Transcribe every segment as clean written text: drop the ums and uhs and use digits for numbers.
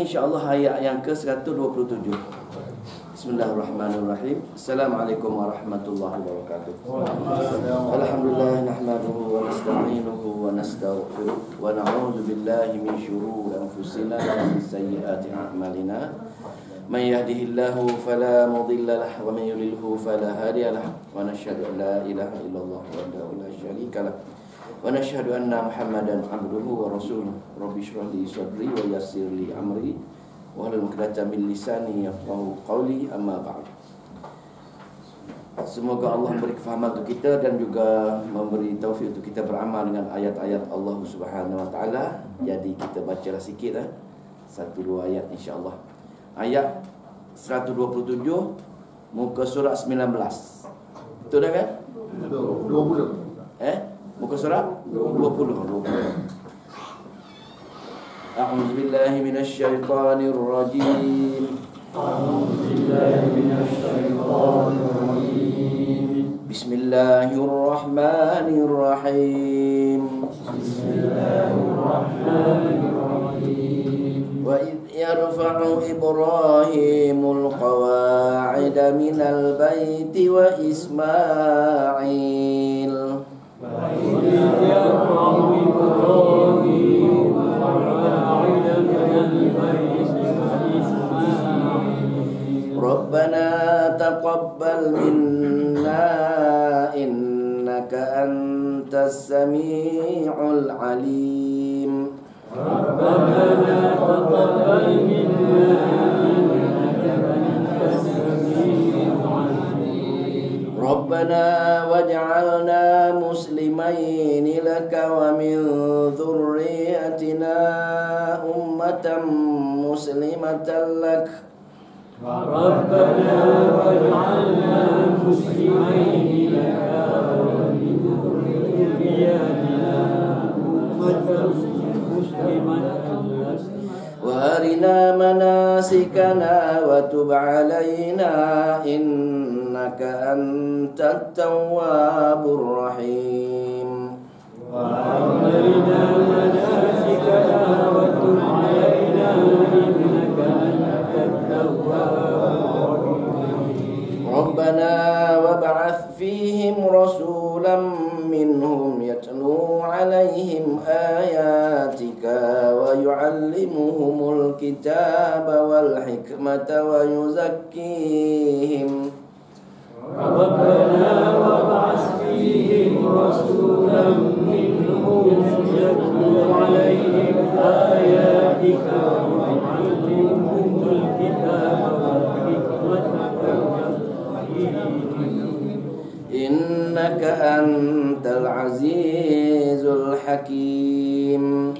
insya-Allah ayat yang ke-127. Bismillahirrahmanirrahim. Assalamualaikum warahmatullahi wabarakatuh. Alhamdulillah nahmaduhu wa nasta'inuhu wa nastaghfiruh wa na'udzu billahi min shururi anfusina wa min sayyiati a'malina. Man yahdihillahu fala mudilla lahu wa man yudlilhu fala hadiya lahu. Wa nashhadu an la ilaha illallah wahdahu la syarika lahu. Wa nashhadu anna Muhammadan abduhu wa rasuluh. Rabbi shrah li sadri wa yassir li amri wahlul 'uqdatam min lisani yafqahu qawli, amma ba'd. Semoga Allah memberi kefahaman untuk kita dan juga memberi taufik untuk kita beramal dengan ayat-ayat Allah Subhanahu wa taala. Jadi kita bacalah sikit satu dua ayat insya-Allah. Ayat 127 muka surat 19. Betul dah kan? Betul. 20. Muka surat 20. A'udzu billahi minasyaitonir rajim. Bismillahirrahmanirrahim. Wa idh yarfa'u Ibrahimul qawa'ida minal baiti wa Ismail. Rabbana taqabbal minna innaka antas sami'ul alim. Rabbana taqabbal minna innaka antas sami'ul alim. Rabbana waj'alna muslimaini laka wa min dhurriyyatina ummatan muslimatan lak. Rabbana waj'alna muslimaini laka wa min dhurriyyatina ummatan muslimatan lak. Wa arina manasikana wa tub 'alaina innaka antat tawwabur rahim. Wa arina manasikana wa tub 'alaina innaka antat tawwabur rahim. Rabbana wab'ath fihim rasulan minhum yatlu 'alaihim ayatika wa yu'allimuhumul kitaba wal hikmata wa yuzakkihim. Rabbana wab'ath fihim rasulan minhum yatlu 'alaihim ayatika wa yu'allimuhumul kitaba wal hikmata wa yuzakkihim. Innaka antal azizul hakim.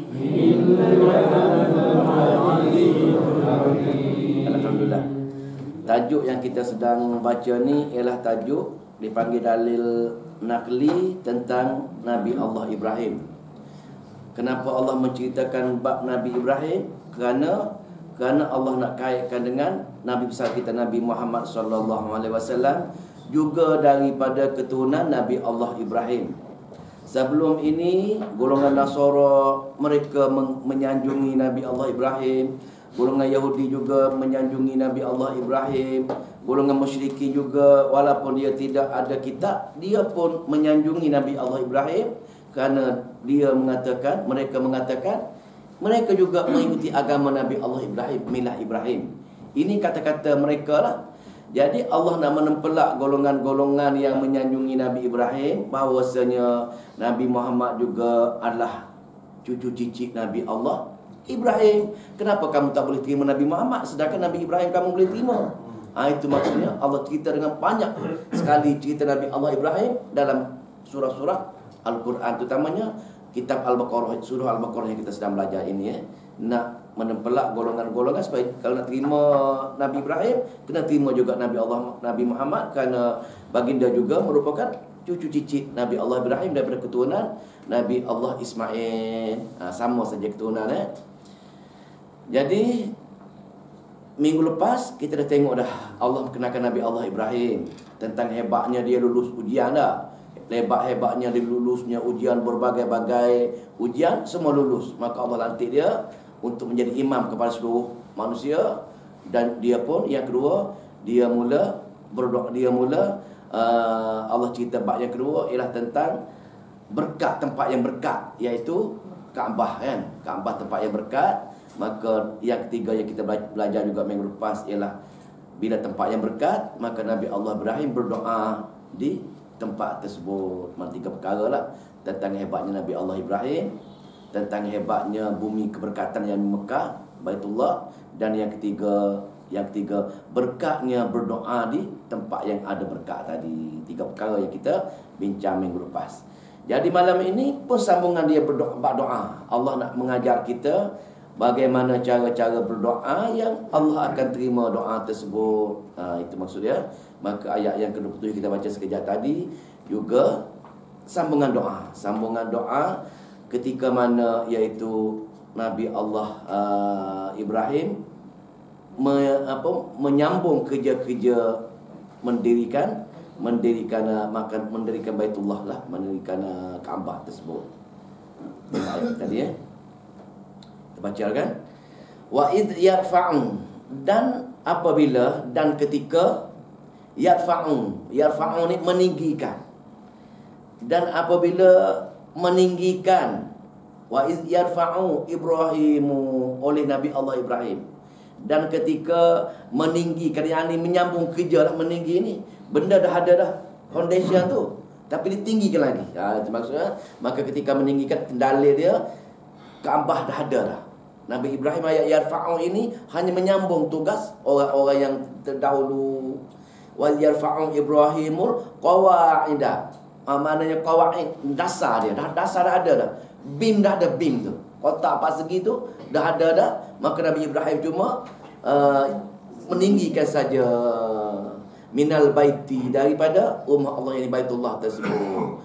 Alhamdulillah. Tajuk yang kita sedang baca ni ialah tajuk dipanggil dalil nakli tentang Nabi Allah Ibrahim. Kenapa Allah menceritakan bab Nabi Ibrahim? Kerana Allah nak kaitkan dengan Nabi besar kita Nabi Muhammad sallallahu alaihi wasallam, juga daripada keturunan Nabi Allah Ibrahim. Sebelum ini golongan Nasara mereka menyanjungi Nabi Allah Ibrahim, golongan Yahudi juga menyanjungi Nabi Allah Ibrahim, golongan musyrikin juga walaupun dia tidak ada kitab, dia pun menyanjungi Nabi Allah Ibrahim kerana mereka mengatakan mereka juga mengikuti agama Nabi Allah Ibrahim, milah Ibrahim. Ini kata-kata mereka lah. Jadi Allah nak menempelak golongan-golongan yang menyanjungi Nabi Ibrahim bahawasanya Nabi Muhammad juga adalah cucu cicit Nabi Allah Ibrahim. Kenapa kamu tak boleh terima Nabi Muhammad sedangkan Nabi Ibrahim kamu boleh terima? Itu maksudnya Allah cerita dengan banyak sekali cerita Nabi Allah Ibrahim dalam surah-surah Al-Quran, terutamanya kitab Al-Baqarah, surah Al-Baqarah yang kita sedang belajar ini nak menempelak golongan-golongan supaya kalau nak terima Nabi Ibrahim kena terima juga Nabi Muhammad, kerana baginda juga merupakan cucu cicit Nabi Allah Ibrahim daripada keturunan Nabi Allah Ismail. Sama saja keturunan Jadi minggu lepas kita dah tengok dah Allah mengenalkan Nabi Allah Ibrahim tentang hebatnya dia lulus ujian dah. Hebat-hebatnya dia lulusnya ujian, berbagai-bagai ujian semua lulus. Maka Allah lantik dia untuk menjadi imam kepada seluruh manusia. Dan dia pun yang kedua, dia mula berdoa, Allah cerita bab yang kedua ialah tentang berkat, tempat yang berkat, iaitu Kaabah kan. Kaabah tempat yang berkat. Maka yang ketiga yang kita belajar juga minggu lepas ialah bila tempat yang berkat, maka Nabi Allah Ibrahim berdoa di tempat tersebut. Tiga perkara lah tentang hebatnya Nabi Allah Ibrahim, tentang hebatnya bumi keberkatan yang di Mekah, Baitullah, dan yang ketiga berkatnya berdoa di tempat yang ada berkat tadi. Tiga perkara yang kita bincang minggu lepas. Jadi malam ini pun sambungan dia berdoa. Allah nak mengajar kita bagaimana cara-cara berdoa yang Allah akan terima doa tersebut. Itu maksudnya. Maka ayat yang ke-27 kita baca sekejap tadi juga sambungan doa. Sambungan doa ketika mana iaitu Nabi Allah Ibrahim menyambung kerja-kerja mendirikan Baitullah lah, mendirikan Kaabah tersebut. Ayat tadi kita baca kan. Wa id yarfa'u, dan apabila dan ketika yarfa'u ni meninggikan. Dan apabila meninggikan, wa id yarfa'u Ibrahimu, oleh Nabi Allah Ibrahim. Dan ketika meninggikan, yang ini menyambung kerja lah, meninggi ni benda dah ada dah, foundation tu, tapi ditinggikan lagi. Itu maksudnya. Maka ketika meninggikan, dalil dia Kaabah dah ada dah. Nabi Ibrahim ayat yarfa'u ini hanya menyambung tugas orang-orang yang terdahulu. Wa yarfa'u Ibrahimul qawa'ida. Maknanya qawa'id, dasar dia. Dasar dah ada dah. Bim dah ada, bim tu. Kotak persegi tu dah ada dah. Maka Nabi Ibrahim cuma meninggikan saja minal baiti, daripada rumah Allah yang Baitullah tersebut.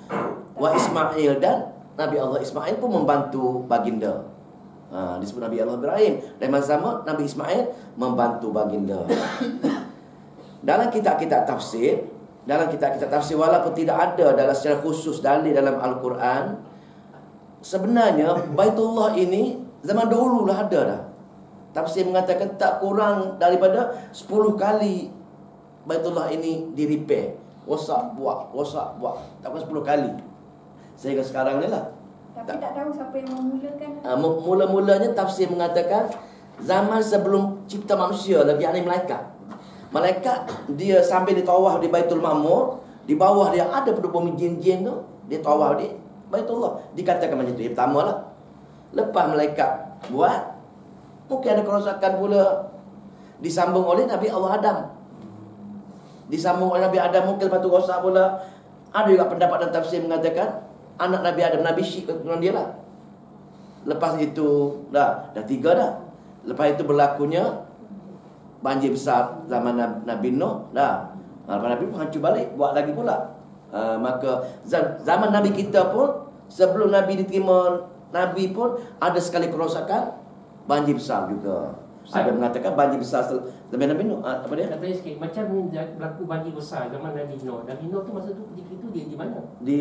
Wa Ismail, dan Nabi Allah Ismail pun membantu baginda. Disebut Nabi Allah Ibrahim, dan masa sama Nabi Ismail membantu baginda. Dalam kitab-kitab tafsir, walaupun tidak ada dalam secara khusus dalil dalam Al-Quran, sebenarnya Baitullah ini zaman dahulu lah ada dah. Tafsir mengatakan tak kurang daripada 10 kali Baitullah ini di-repair. Rosak buat. Tak kurang 10 kali. Sehingga sekarang ni lah. Tapi tak tahu siapa yang memulakan. Mula-mulanya tafsir mengatakan zaman sebelum cipta manusia lagi, yakni malaikat. Malaikat dia sambil dia tawaf di Baitul Ma'mur, di bawah dia ada bumi jin-jin tu, dia tawaf di Baitullah. Dikatakan macam tu. Yang pertama lah. Lepas malaikat buat, mungkin ada kerosakan pula, disambung oleh Nabi Allah Adam. Mungkin lepas tu rosak pula. Ada juga pendapat dan tafsir mengatakan anak Nabi Adam, Nabi Syekh keturunan dia lah. Lepas itu dah 3 dah. Lepas itu berlakunya banjir besar zaman Nabi Nuh dah. Lepas Nabi pun hancur balik, buat lagi pula. Maka zaman Nabi kita pun, sebelum Nabi diterima Nabi pun ada sekali kerosakan, banjir besar juga. Ada mengatakan banjir besar zaman Nabi Nuh. Apa dia? Katanya sikit, macam berlaku banjir besar zaman Nabi Nuh. Nabi Nuh tu masa tu ketika itu dia di mana? Di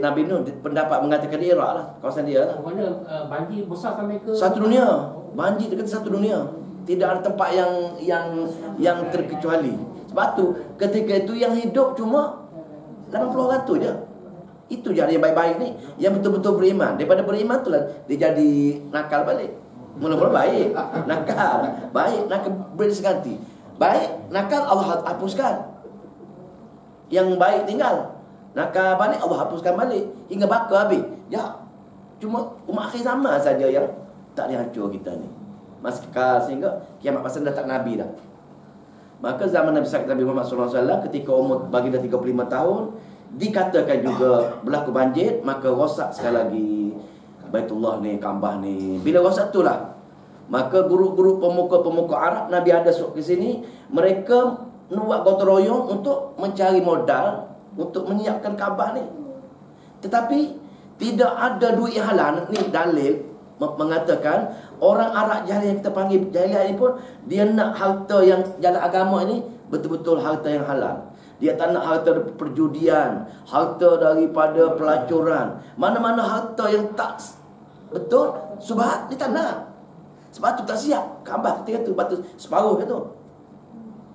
Nabi Nuh, pendapat mengatakan di Iraq lah, kawasan dia lah. Mana banjir besar sampai ke satu dunia. Banjir dekat satu dunia. Tidak ada tempat yang terkecuali. Sebab tu ketika itu yang hidup cuma 80 orang tu je. Itu je yang baik-baik ni, yang betul-betul beriman. Daripada beriman tu lah dia jadi nakal balik. Mula-mula baik, nakal, baik, nakal berganti. Baik, nakal Allah hapuskan. Yang baik tinggal. Nakal balik Allah hapuskan balik hingga bakar habis. Ya. Cuma umat akhir zaman saja yang tak dihancur kita ni. Sehingga kiamat pasal dah tak Nabi dah. Maka zaman Nabi Muhammad SAW ketika umur baginda 35 tahun, dikatakan juga berlaku banjir, maka rosak sekali lagi Baitullah ni, Kaabah ni. Bila rosak itulah, maka guru-guru pemuka-pemuka Arab Nabi ada ke sini, mereka buat gotong royong untuk mencari modal untuk menyiapkan Kaabah ni. Tetapi tidak ada duit yang halal. Ni dalil mengatakan orang Arab jahiliah yang kita panggil jahiliah ni pun, dia nak harta yang jalan agama ni betul-betul harta yang halal. Dia tak nak harta perjudian, harta daripada pelacuran, mana-mana harta yang tak betul, subhat, dia tak nak. Sebab tu tak siap. Kaabah ketika tu batu separuh ke tu.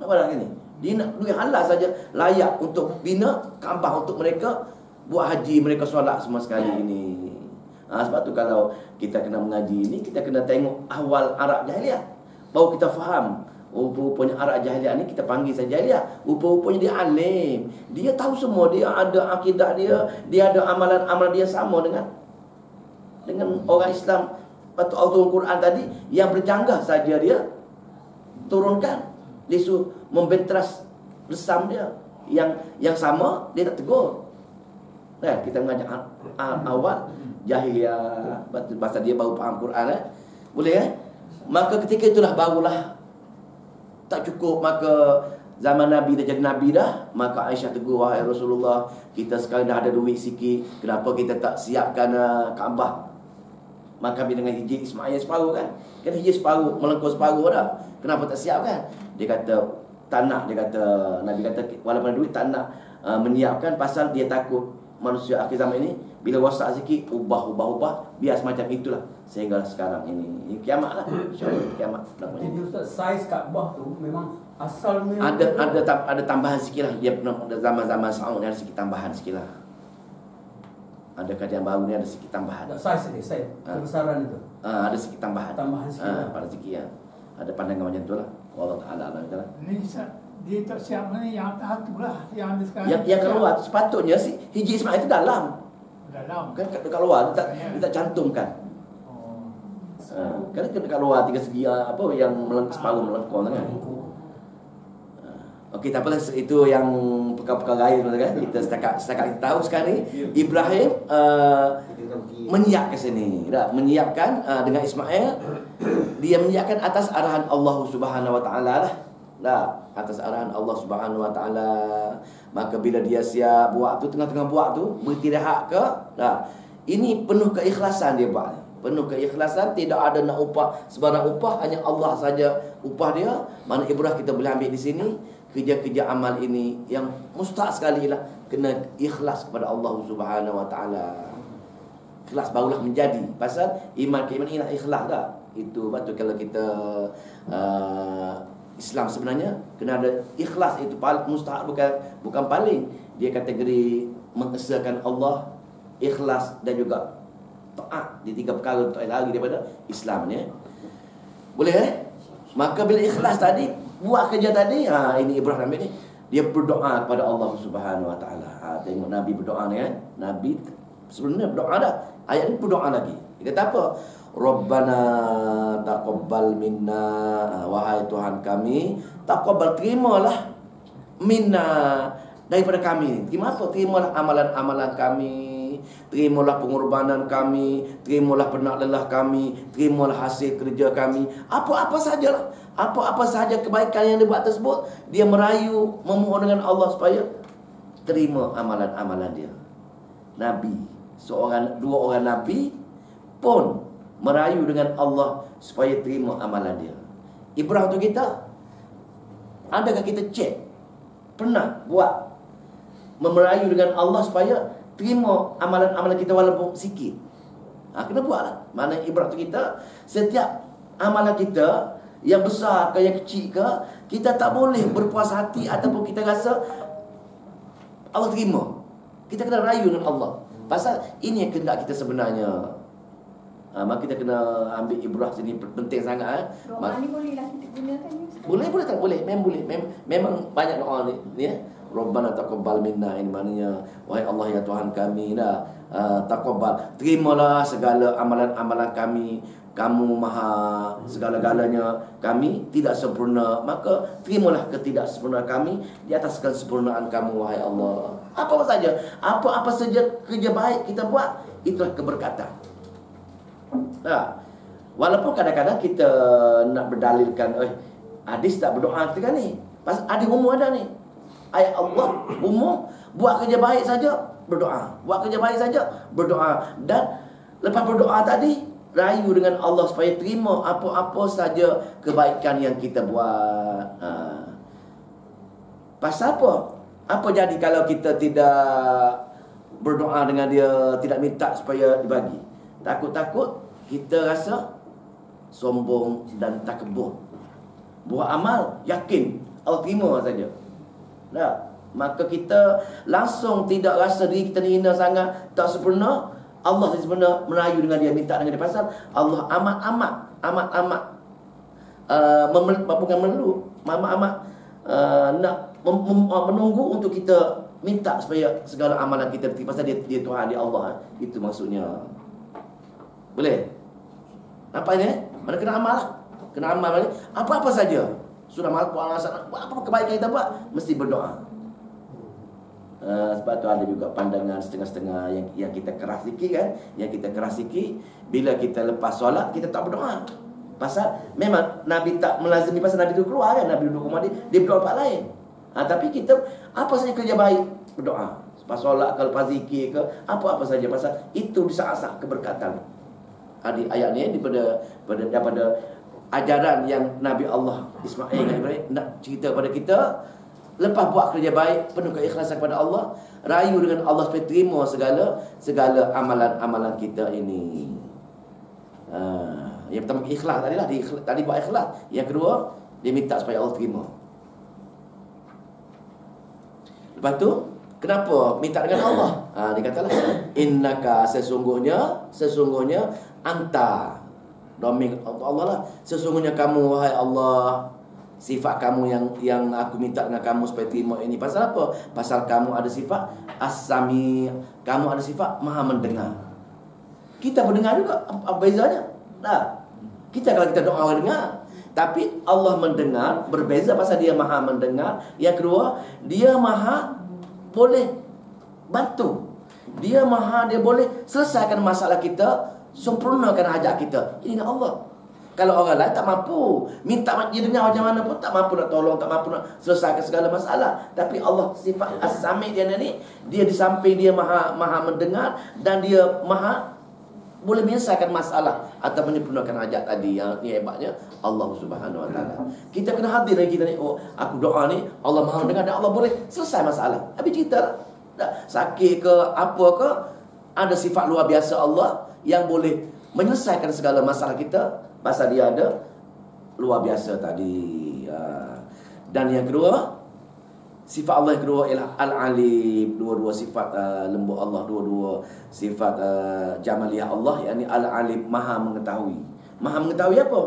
Apa dah ni? Dia nak duit halal saja layak untuk bina Kaabah untuk mereka buat haji, mereka solat semua sekali ini. Sebab tu kalau kita kena mengaji ini, kita kena tengok awal Arab jahiliah. Baru kita faham. Rupa-rupanya Arab jahiliah ni kita panggil saja jahiliah. Rupa-rupanya dia alim. Dia tahu semua, dia ada akidah dia, dia ada amalan-amalan dia sama dengan orang Islam. Lepas tu Allah Quran tadi yang bercanggah saja dia turunkan. Dia suruh membentras bersam dia. Yang sama dia tak tegur. Kan kita mengajak awal jahiliah, pasal dia baru faham Quran boleh maka ketika itulah barulah tak cukup, maka zaman Nabi dah jadi Nabi dah, maka Aisyah tegur, wahai Rasulullah, kita sekarang dah ada duit sikit, kenapa kita tak siapkan Kaabah? Maka dengan hijab Ismail separuh kan hijab separuh, melengkung separuh dah, kenapa tak siapkan? Dia kata tak nak, dia kata Nabi kata walaupun ada duit tak nak menyiapkan, pasal dia takut manusia akhir zaman ini bila rosak sikit ubah biar semacam itulah sehingga sekarang ini kiamat lah, insyaallah kiamat. Jadi Ustaz, saiz Kaabah tu memang asalnya ada tambahan sikit lah. Dia pernah ada zaman Saud ni ada sikit tambahan sikit lah. Ada kajian baru ni ada sikit tambahan. Ada saiz ni, saiz kebesaran itu. Ada sikit tambahan sikit. Pada sikit ya. Ada pandangan macam tu lah. Allah Ta'ala lah. Ni dia tak siap mana yang atas tu lah, yang ada sekarang. Yang keluar sepatutnya hijab Ismail itu dalam kan dekat luar dia tak cantumkan. Kan dekat luar tiga segi apa yang separuh melengkung kan. Okey, tak apalah, itu yang perkara-perkara lain kan. Kita setakat kita tahu sekarang ni Ibrahim menyiapkan sini, menyiapkan dengan Ismail, dia menyiapkan atas arahan Allah Subhanahu Wa Taala lah. Atas arahan Allah Subhanahu Wa Taala. Maka bila dia siap buat tu, tengah-tengah buat tu, beristirahat ke, ini penuh keikhlasan dia buat. Penuh keikhlasan, tidak ada nak upah sebarang upah, hanya Allah saja upah dia. Mana ibrah kita boleh ambil di sini, kerja-kerja amal ini yang mustahak sekali lah, kena ikhlas kepada Allah Subhanahu Wa Taala. Ikhlas barulah menjadi. Pasal keimanan ini ikhlas dah. Itu betul kalau kita Islam sebenarnya kena ada ikhlas, itu mustahak, bukan paling. Dia kategori mengesahkan Allah, ikhlas dan juga taat. Di tiga perkara tu lagi daripada Islam ni. Boleh Maka bila ikhlas tadi, buat kerja tadi, ini Ibrahim ni dia berdoa kepada Allah Subhanahu Wa Taala. Tengok Nabi berdoa ni kan. Nabi sebenarnya berdoa dah. Ayat ni berdoa lagi. Dia kata apa? Rabbana taqabbal minna, wahai Tuhan kami, taqabbal, terimalah minna, daripada kami. Terima apa? Terimalah amalan-amalan kami, terimalah pengorbanan kami, terimalah penat lelah kami, terimalah hasil kerja kami. Apa-apa sajalah, apa-apa saja kebaikan yang dia buat tersebut, dia merayu, memohon dengan Allah supaya terima amalan-amalan dia. Nabi, dua orang Nabi pun merayu dengan Allah supaya terima amalan dia. Ibrah tu kita, adakah kita cek, pernah buat merayu dengan Allah supaya terima amalan-amalan kita walaupun sikit? Kena buatlah. Mana ibrah tu kita, setiap amalan kita, yang besar ke yang kecil ke, kita tak boleh berpuas hati ataupun kita rasa Allah terima. Kita kena rayu dengan Allah. Pasal ini yang kehendak kita sebenarnya. Maka kita kena ambil ibrah sini, penting sangat. Doa ni bolehlah kita gunakan ni, Ustaz? Boleh tak boleh? Memang boleh. Memang banyak doa ni ya. Rabbana taqabbal minna, ini maknanya wahai Allah ya Tuhan kami, taqabbal, terimalah segala amalan-amalan kami. Kamu maha segala-galanya, kami tidak sempurna, maka terimalah ketidaksempurnaan kami di atas kesempurnaan kamu wahai Allah. Apa saja kerja baik kita buat, itulah keberkatan. Walaupun kadang-kadang kita nak berdalilkan, hadis tak berdoa ketika ni. Pasal hadis umum ada ni. Ayat Allah umum, buat kerja baik saja berdoa. Buat kerja baik saja berdoa. Dan lepas berdoa tadi, rayu dengan Allah supaya terima apa-apa saja kebaikan yang kita buat. Pasal apa? Apa jadi kalau kita tidak berdoa dengan dia, tidak minta supaya dibagi? Takut-takut kita rasa sombong dan takabur. Buat amal, yakin Allah terima saja. Dah, maka kita langsung tidak rasa diri kita ni hina sangat, tak sempurna. Allah sempurna, merayu dengan dia, minta dengan dia, pasal Allah amat bukan perlu, nak menunggu untuk kita minta supaya segala amalan kita pasal dia Tuhan, dia Allah. Itu maksudnya. Boleh? Nampak ni? Mana kena amal lah. Kena amal ni apa-apa saja. Sudah mampu apa kebaikan kita buat, mesti berdoa. Sebab tu ada juga pandangan setengah-setengah yang kita keras sikit kan. Yang kita keras sikit, bila kita lepas solat kita tak berdoa. Pasal memang Nabi tak melazimi, pasal Nabi tu keluar kan, Nabi duduk rumah dia berdoa tempat lain. Tapi kita apa saja kerja baik berdoa. Lepas solat ke, lepas zikir ke, apa-apa saja, pasal itu bisa asal keberkatan. Di ayat ni daripada ajaran yang Nabi Allah Ismail dan Ibrahim nak cerita kepada kita. Lepas buat kerja baik, penuh keikhlasan kepada Allah, rayu dengan Allah supaya terima segala amalan-amalan kita ini. Yang pertama ikhlas tadi buat ikhlas. Yang kedua, dia minta supaya Allah terima. Lepas tu, kenapa minta dengan Allah? Dia katalah, innaka, sesungguhnya anta, doming Allah lah, sesungguhnya kamu wahai Allah, sifat kamu yang aku minta dengan kamu supaya terima ini. Pasal apa? Pasal kamu ada sifat as-sami, kamu ada sifat maha mendengar. Kita mendengar juga, apa bezanya? Kita kalau kita doa orang dengar, tapi Allah mendengar berbeza pasal dia maha mendengar. Yang kedua, dia maha boleh bantu. Dia boleh selesaikan masalah kita, sempurnakan hajat kita. Ini Allah. Kalau orang lain tak mampu, minta dia dengar macam mana pun tak mampu nak tolong, tak mampu nak selesaikan segala masalah. Tapi Allah sifat as-sami dia ni, dia di samping dia maha mendengar, dan dia maha boleh menyelesaikan masalah atau menyempurnakan hajat tadi. Yang ni hebatnya Allah Subhanahu Wa Taala. Kita kena hadir lagi kita ni, oh aku doa ni Allah maha mendengar dan Allah boleh selesai masalah. Habis cerita dah, sakit ke apa ke, ada sifat luar biasa Allah yang boleh menyelesaikan segala masalah kita. Pasal dia ada luar biasa tadi. Dan yang kedua, sifat Allah yang kedua ialah Al-Alim. Dua-dua sifat lembut Allah, dua-dua sifat jamaliyah Allah, yakni Al-Alim, maha mengetahui. Maha mengetahui apa?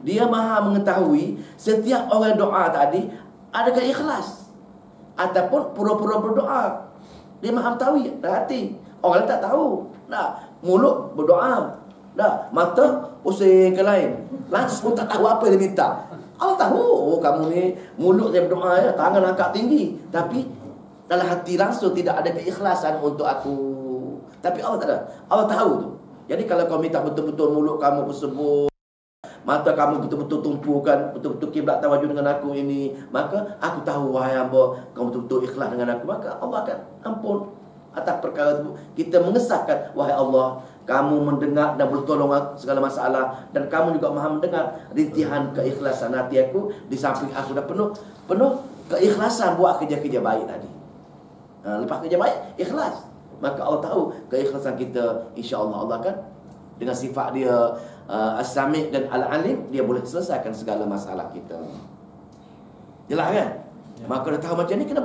Dia maha mengetahui setiap orang doa tadi adakah ikhlas ataupun pura-pura berdoa. Dia maha mengetahui hati. Orang tak tahu. Mulut berdoa, mata pusing ke lain, langsung tak tahu apa dia minta. Allah tahu, oh kamu ni mulut saya berdoa ya, tangan angkat tinggi, tapi dalam hati langsung tidak ada keikhlasan untuk aku. Tapi Allah tak ada. Allah tahu tu. Jadi kalau kau minta betul-betul mulut kamu bersebut, mata kamu betul-betul tumpukan, betul-betul kiblat tawajud dengan aku ini, maka aku tahu wahai hamba, kau betul-betul ikhlas dengan aku, maka Allah akan ampun atas perkara itu. Kita mengesahkan, wahai Allah, kamu mendengar dan bertolong segala masalah, dan kamu juga maha mendengar rintihan keikhlasan hati aku. Di samping aku dah penuh keikhlasan buat kerja-kerja baik tadi. Lepas kerja baik, ikhlas, maka Allah tahu keikhlasan kita. InsyaAllah Allah akan dengan sifat dia As-Sami' dan Al-Alim, dia boleh selesaikan segala masalah kita. Jelas kan? Maka dah tahu macam ni, kena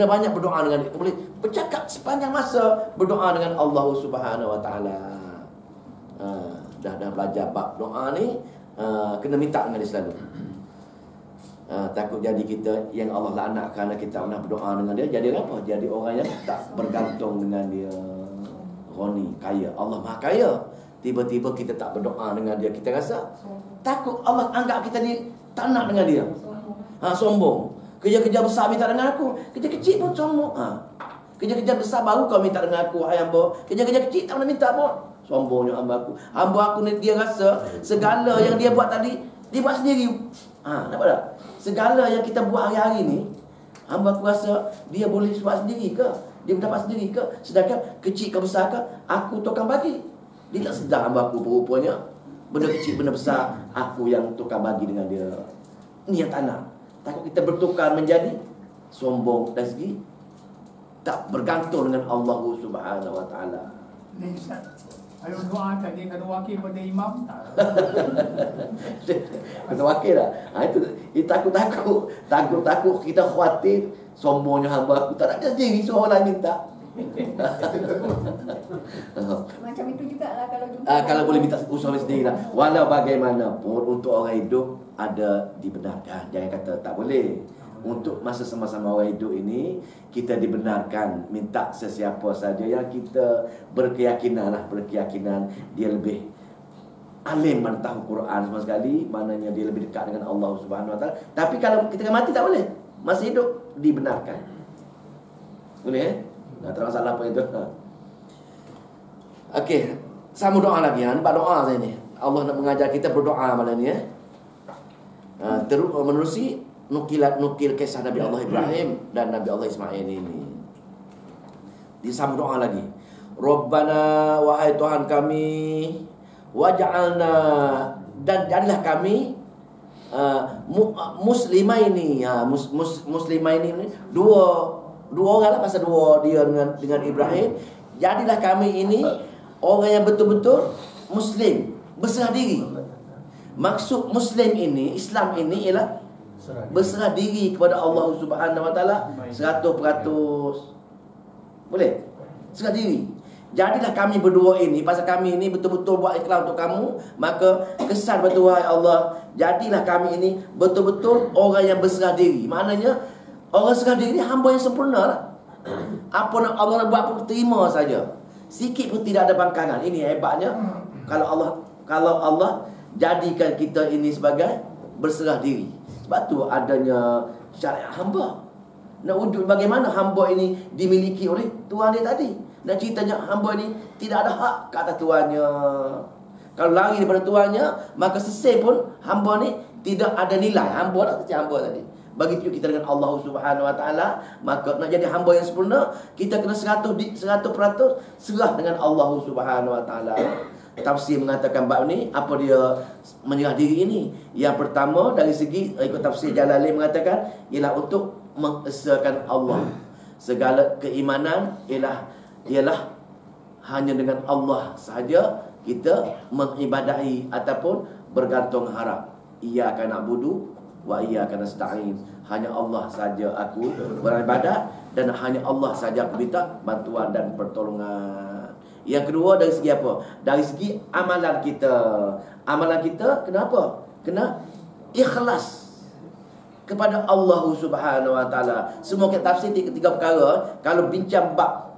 banyak berdoa dengan dia. Boleh bercakap sepanjang masa, berdoa dengan Allah Subhanahu Wa Taala. Dah belajar bab doa ni, kena minta dengan dia selalu. Takut jadi kita yang Allah laknat kerana kita pernah berdoa dengan dia, jadi apa? Jadi orang yang tak bergantung dengan dia. Ghani, kaya. Allah Maha Kaya. Tiba-tiba kita tak berdoa dengan dia, kita rasa takut Allah anggap kita ni tak nak dengan dia. Sombong. Kerja-kerja besar minta dengan aku, kerja kecil pun sombong. Kerja-kerja besar baru kau minta dengan aku, wahai hamba. Kerja-kerja kecil tak pernah minta pun. Sombongnya hamba aku. Hamba aku ni, dia rasa segala yang dia buat tadi, dia buat sendiri. Nampak tak? Segala yang kita buat hari-hari ni, hamba aku rasa dia boleh buat sendiri ke? Dia dapat sendiri ke? Sedangkan kecil ke besar ke, aku tukang bagi. Dia tak sedar hamba aku rupanya benda kecil, benda besar, aku yang tukang bagi dengan dia. Ni yang tak nak. Takut kita bertukar menjadi sombong dari segi tak bergantung dengan Allah Subhanahu Wa Taala. Ni Ustaz, Kalau doa tadi kena wakil pada imam. Kena wakil lah. Itu takut kita khawatir sombongnya hamba aku tak ada sendiri, suruh orang minta. Macam itu juga lah kalau jumpa. Kalau boleh minta usaha sendiri lah. Walau bagaimanapun untuk orang hidup ada dibenarkan. Jangan kata tak boleh. Untuk masa sama-sama orang hidup ini, kita dibenarkan minta sesiapa saja yang kita berkeyakinan dia lebih alim, mana tahu Quran sama sekali, maknanya dia lebih dekat dengan Allah Subhanahu Wa Taala. Tapi kalau kita mati tak boleh, masih hidup dibenarkan. Boleh tak ada masalah apa itu. Okey, sama doa lagi. Nampak doa saya ni. Allah nak mengajar kita berdoa malam ni terus menerusi nukil kisah Nabi Allah Ibrahim dan Nabi Allah Ismail ini. Disambung doa lagi. Rabbana, wahai Tuhan kami, waj'alna, dan jadilah kami muslimaini. Muslimaini ni dua orang lah, pasal dua dia dengan Ibrahim. Jadilah kami ini orang yang betul-betul muslim, berserah diri. Maksud muslim ini, Islam ini ialah berserah diri kepada Allah Subhanahu Wa Taala 100%. Boleh? Serah diri. Jadilah kami berdua ini, pasal kami ini betul-betul buat ikhlas untuk kamu, maka kesan betul wahai Allah, jadilah kami ini betul-betul orang yang berserah diri. Maknanya orang serah diri hamba yang sempurna lah. Apa nak Allah nak buat pun terima saja. Sikit pun tidak ada bangkangan. Ini hebatnya kalau Allah jadikan kita ini sebagai berserah diri. Sebab tu adanya syariat hamba. Nak wujud bagaimana hamba ini dimiliki oleh Tuhan dia tadi. Dan ceritanya hamba ini tidak ada hak ke atas Tuhannya. Kalau lari daripada Tuhannya, maka seseh pun hamba ni tidak ada nilai. Hamba lah, hamba tadi. Begitu kita dengan Allah Subhanahu Wa Taala, maka nak jadi hamba yang sempurna, kita kena 100% serah dengan Allah Subhanahu Wa Taala. Tafsir mengatakan bab ni, apa dia menyerah diri ini? Yang pertama dari segi ikut tafsir Jalalain mengatakan ialah untuk mengesakan Allah. Segala keimanan ialah hanya dengan Allah sahaja kita mengibadahi ataupun bergantung harap. Iyyaka na'budu wa iyyaka nasta'in. Hanya Allah saja aku beribadat dan hanya Allah saja aku minta bantuan dan pertolongan. Yang kedua dari segi apa? Dari segi amalan kita. Amalan kita kenapa? Kena ikhlas kepada Allah Subhanahu Wa Taala. Semua kita tafsir tiga perkara. Kalau bincang bab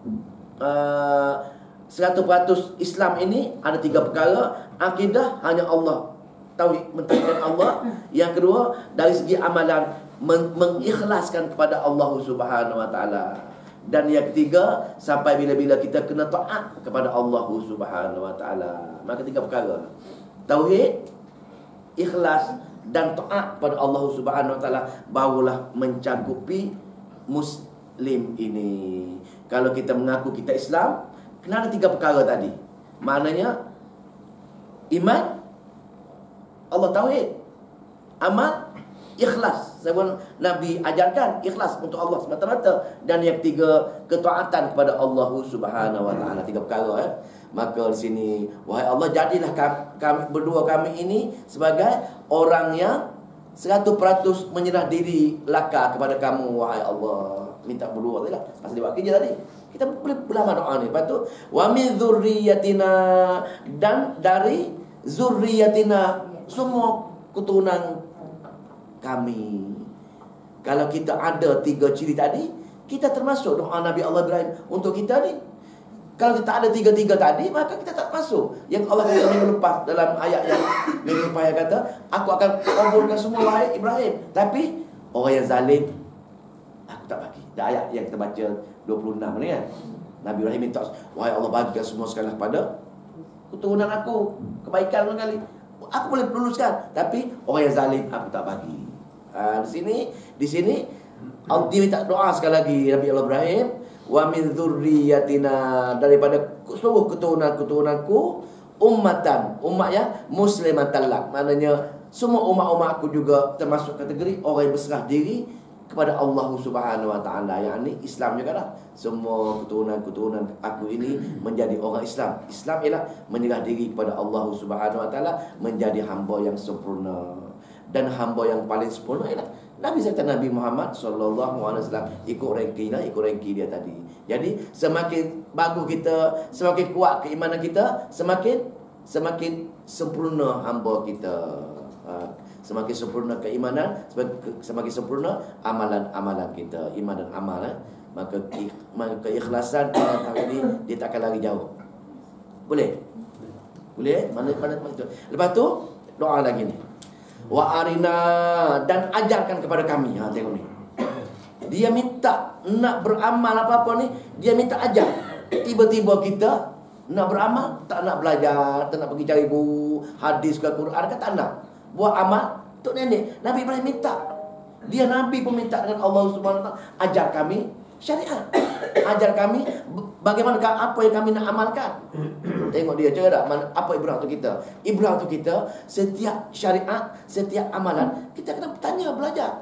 100% Islam ini ada 3 perkara. Akidah hanya Allah, tauhid mentauhidkan Allah. Yang kedua dari segi amalan mengikhlaskan kepada Allah Subhanahu Wa Taala. Dan yang ketiga, sampai bila-bila kita kena taat kepada Allah Subhanahu Wa Taala. Maka 3 perkara: tauhid, ikhlas dan taat kepada Allah Subhanahu Wa Taala, barulah mencakupi muslim ini. Kalau kita mengaku kita Islam, kena ada 3 perkara tadi. Maknanya iman, Allah tauhid, amal, ikhlas. Sebab Nabi ajarkan ikhlas untuk Allah semata-mata. Dan yang ketiga, ketaatan kepada Allah Subhanahu Wa Taala. 3 perkara Maka di sini, wahai Allah, jadilah kami berdua ini sebagai orang yang 100% menyerah diri laka kepada kamu, wahai Allah. Minta berdua tadi lah, pasal dia buat kerja tadi. Kita boleh berlama doa ni. Lepas tu, wa min dzurriyyatina, dan dari zurriyatina, semua keturunan kami. Kalau kita ada 3 ciri tadi, kita termasuk doa Nabi Allah Ibrahim untuk kita ni. Kalau kita ada 3 tadi, maka kita tak masuk. Yang Allah kata minggu lepas dalam ayat yang minggu lepas, yang kata, aku akan kabulkan semua wahai Ibrahim, tapi orang yang zalim aku tak bagi. Dah ayat yang kita baca 26 ni kan. Nabi Ibrahim minta, wahai Allah, bagikan semua sekali kepada keturunan aku kebaikan sekali. Aku boleh luluskan, tapi orang yang zalim aku tak bagi. Di sini dia minta doa sekali lagi Nabi Allah Ibrahim, wa min dzurriyyatina, daripada seluruh keturunanku ummatan, umat yang muslimatan lak. Maknanya semua umat-umat aku juga termasuk kategori orang yang berserah diri kepada Allah Subhanahu wa taala. Yang ini Islam juga lah. Semua keturunan-keturunan aku ini menjadi orang Islam. Islam ialah menyerah diri kepada Allah Subhanahu wa taala, menjadi hamba yang sempurna. Dan hamba yang paling sempurna ialah Nabi serta Nabi Muhammad sallallahu alaihi wasallam. Ikut ranking dia tadi. Jadi semakin bagus kita, semakin kuat keimanan kita, semakin sempurna hamba kita. Semakin sempurna keimanan, semakin sempurna amalan-amalan kita, iman dan amal. Maka keikhlasan orang ini dia tak akan lari jauh. Boleh? Mana itu. Lepas tu doa lagi ni. Wa arina, dan ajarkan kepada kami. Tengok ni. Dia minta nak beramal apa-apa ni, dia minta ajar. Tiba-tiba kita nak beramal, tak nak belajar, tak nak pergi cari guru, hadis ke Quran ke, tak nak. Buat amal, Tok Nenek. Nabi Ibrahim minta. Dia Nabi pun minta dengan Allah Subhanahu wa taala, ajar kami syariat. Ajar kami bagaimana apa yang kami nak amalkan. Tengok dia cara tak apa ibrah tu kita. Ibrah tu kita setiap syariat, setiap amalan kita kena bertanya, belajar.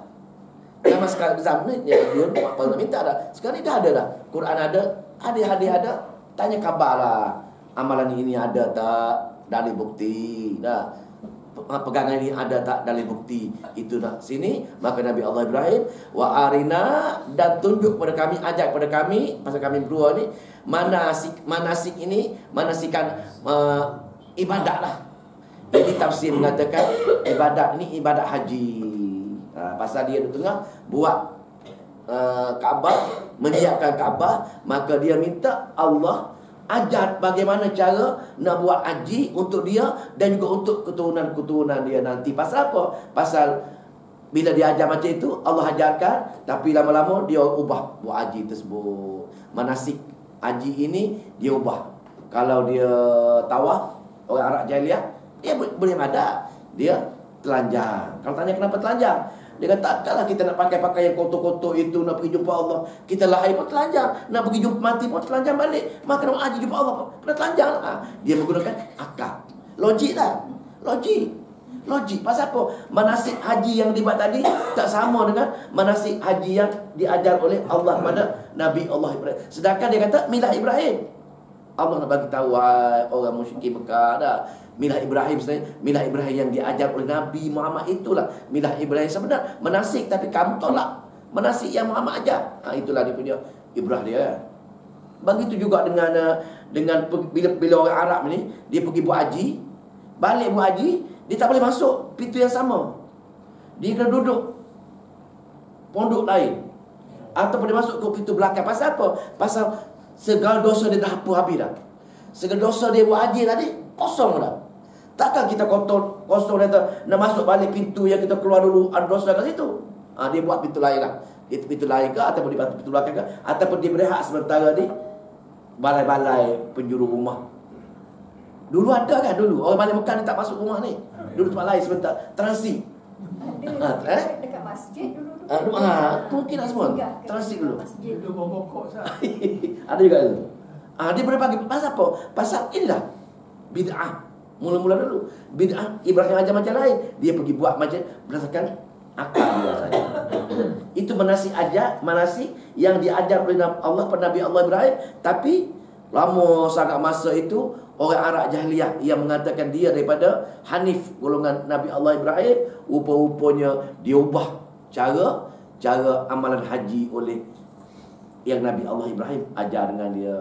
Zaman sekarang zaman ni dia apa nak minta dah. Sekarang ni dah ada dah. Quran ada, hadis ada, tanya khabar lah. Amalan ini ada tak dalil bukti. Dah. Pegangan ini ada tak dalil bukti. Itu nak sini. Maka Nabi Allah Ibrahim, wa arina, dan tunjuk kepada kami, ajak kepada kami, pasal kami berdua ni, manasik ini, manasikan ibadat lah. Ini tafsir mengatakan ibadat ini ibadat haji. Pasal dia di tengah buat Kaabah, menyiapkan Kaabah, maka dia minta Allah ajar bagaimana cara nak buat haji untuk dia dan juga untuk keturunan-keturunan dia nanti. Pasal apa? Pasal bila dia ajar macam itu, Allah ajarkan, tapi lama-lama dia ubah buat haji tersebut. Manasik haji ini dia ubah. Kalau dia tawaf, orang Arab jahiliah, dia boleh ada, dia telanjang. Kalau tanya kenapa telanjang, dia kata takkanlah kita nak pakai yang kotor-kotor itu nak pergi jumpa Allah. Kita lahir pun telanjang, nak pergi jumpa mati pun telanjang balik. Maka nak haji jumpa Allah pun kena telanjang. Dia menggunakan akal. Logik lah. Logik. Pasal apa? Manasik haji yang dibuat tadi tak sama dengan manasik haji yang diajar oleh Allah kepada Nabi Allah Ibrahim. Sedangkan dia kata milah Ibrahim. Allah nak bagi tahu orang musyrik Mekah dah. Milah Ibrahim sebenarnya, milah Ibrahim yang diajar oleh Nabi Muhammad itulah milah Ibrahim sebenar. Manasik tapi kamu tolak manasik yang Muhammad ajar. Itulah dia punya ibrah dia. Begitu juga dengan bila orang Arab ni dia pergi buat haji, balik buat haji, dia tak boleh masuk pintu yang sama. Dia kena duduk pondok lain ataupun dia masuk ke pintu belakang. Pasal apa? Pasal segala dosa dia dah hapus habis dah. Segala dosa dia buat haji tadi kosong dah. Takkan kita kosong dia nak masuk balik pintu yang kita keluar dulu ada dosa kat situ. Dia buat pintu lain lah. Itu pintu lain ke ataupun di pintu belakang ke, ataupun dia berehat sementara di balai-balai penjuru rumah. Dulu ada kan dulu orang balik Mekah ni tak masuk rumah ni. Dulu tempat lain sebentar transit. Dekat masjid dulu. Mungkin lah semua transit dulu. Itu pokok sah. Ada juga tu. Dia boleh bagi pasal apa? Pasal inilah bid'ah. Mula-mula dulu bid'ah Ibrahim ajar macam lain, dia pergi buat macam berdasarkan akal dia saja. Itu manasik yang diajar oleh Allah pada Nabi Allah Ibrahim. Tapi lama sangat masa itu orang Arab jahiliyah yang mengatakan dia daripada Hanif, golongan Nabi Allah Ibrahim, rupa-rupanya dia ubah cara amalan haji oleh yang Nabi Allah Ibrahim ajar dengan dia.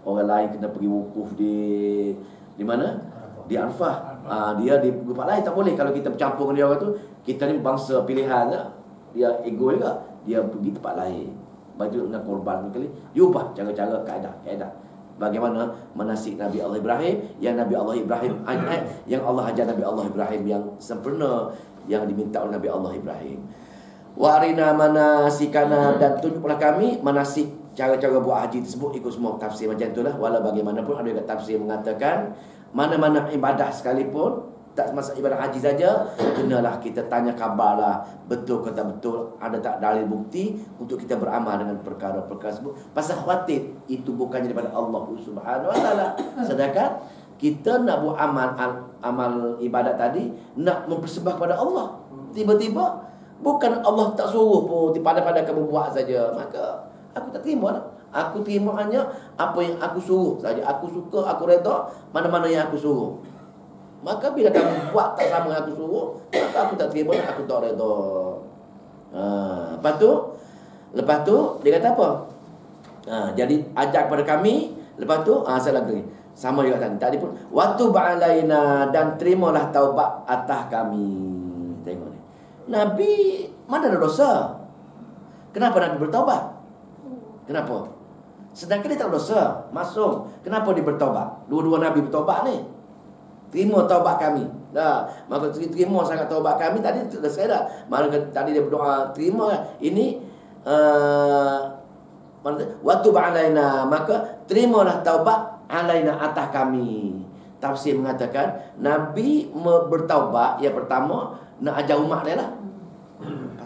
Orang lain kena pergi wukuf di mana? Di Arafah. Dia di tempat lain tak boleh. Kalau kita bercampur dengan dia orang tu, kita ni bangsa pilihan lah. Dia ego juga. Dia pergi tempat lain. Baju dengan korban kali. Dia ubah cara-cara kaedah. Bagaimana manasik Nabi Allah Ibrahim, yang Nabi Allah Ibrahim yang Allah ajar Nabi Allah Ibrahim yang sempurna, yang diminta oleh Nabi Allah Ibrahim. Wa arina manasikana, dan tunjuklah kami manasik, cara-cara buat haji tersebut. Ikut semua tafsir macam itulah. Walau bagaimanapun ada juga tafsir mengatakan mana-mana ibadah sekalipun, tak semasa ibadah haji saja, kenalah kita tanya khabar lah, betul ke tak betul, ada tak dalil bukti untuk kita beramal dengan perkara-perkara tersebut. Pasal khawatir itu bukannya daripada Allah Subhanahu wa taala. Sedangkan kita nak buat amal ibadat tadi, nak mempersembah kepada Allah, tiba-tiba Bukan Allah tak suruh pun, pada kamu buat saja. Maka aku tak terima lah. Aku terima hanya apa yang aku suruh saja. Aku suka, aku redha mana-mana yang aku suruh. Maka bila kamu buat tak sama yang aku suruh, maka aku tak terima, aku tak redha. Lepas tu dia kata apa? Jadi ajak kepada kami. Lepas tu saya lagi sama juga tadi pun, waktu ba'alaina, dan terimalah taubat atas kami. Tengok ni, Nabi mana ada dosa, kenapa Nabi bertaubat? Kenapa? Sedangkan dia tak dosa, masuk, kenapa dia bertaubat? Dua-dua Nabi bertaubat ni. Terima taubat kami. Dah, maka terima sangat taubat kami. Tadi dah saya dah. Maka tadi dia berdoa, terima ini waktu ba'alaina, maka terimalah taubat alaina atas kami. Tafsir mengatakan Nabi bertaubat yang pertama nak ajar umat dia lah.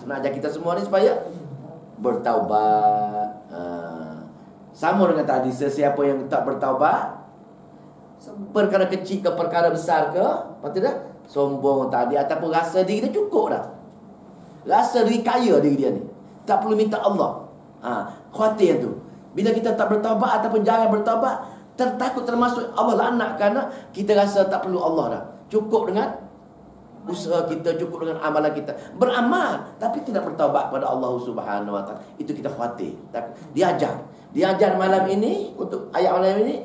Nak ajar kita semua ni supaya bertaubat. Sama dengan tadi, sesiapa yang tak bertaubat, perkara kecil ke perkara besar ke, patut dah sombong tadi, ataupun rasa diri dia cukup dah. Rasa diri kaya diri dia ni, tak perlu minta Allah. Khawatir tu. Bila kita tak bertaubat ataupun jarang bertaubat, tertakut termasuk Allah laknat kerana kita rasa tak perlu Allah dah. Cukup dengan usaha kita, cukup dengan amalan kita. Beramal tapi tidak bertaubat pada Allah Subhanahu Wa Taala. Itu kita khawatir. Diajar malam ini, untuk ayat malam ini,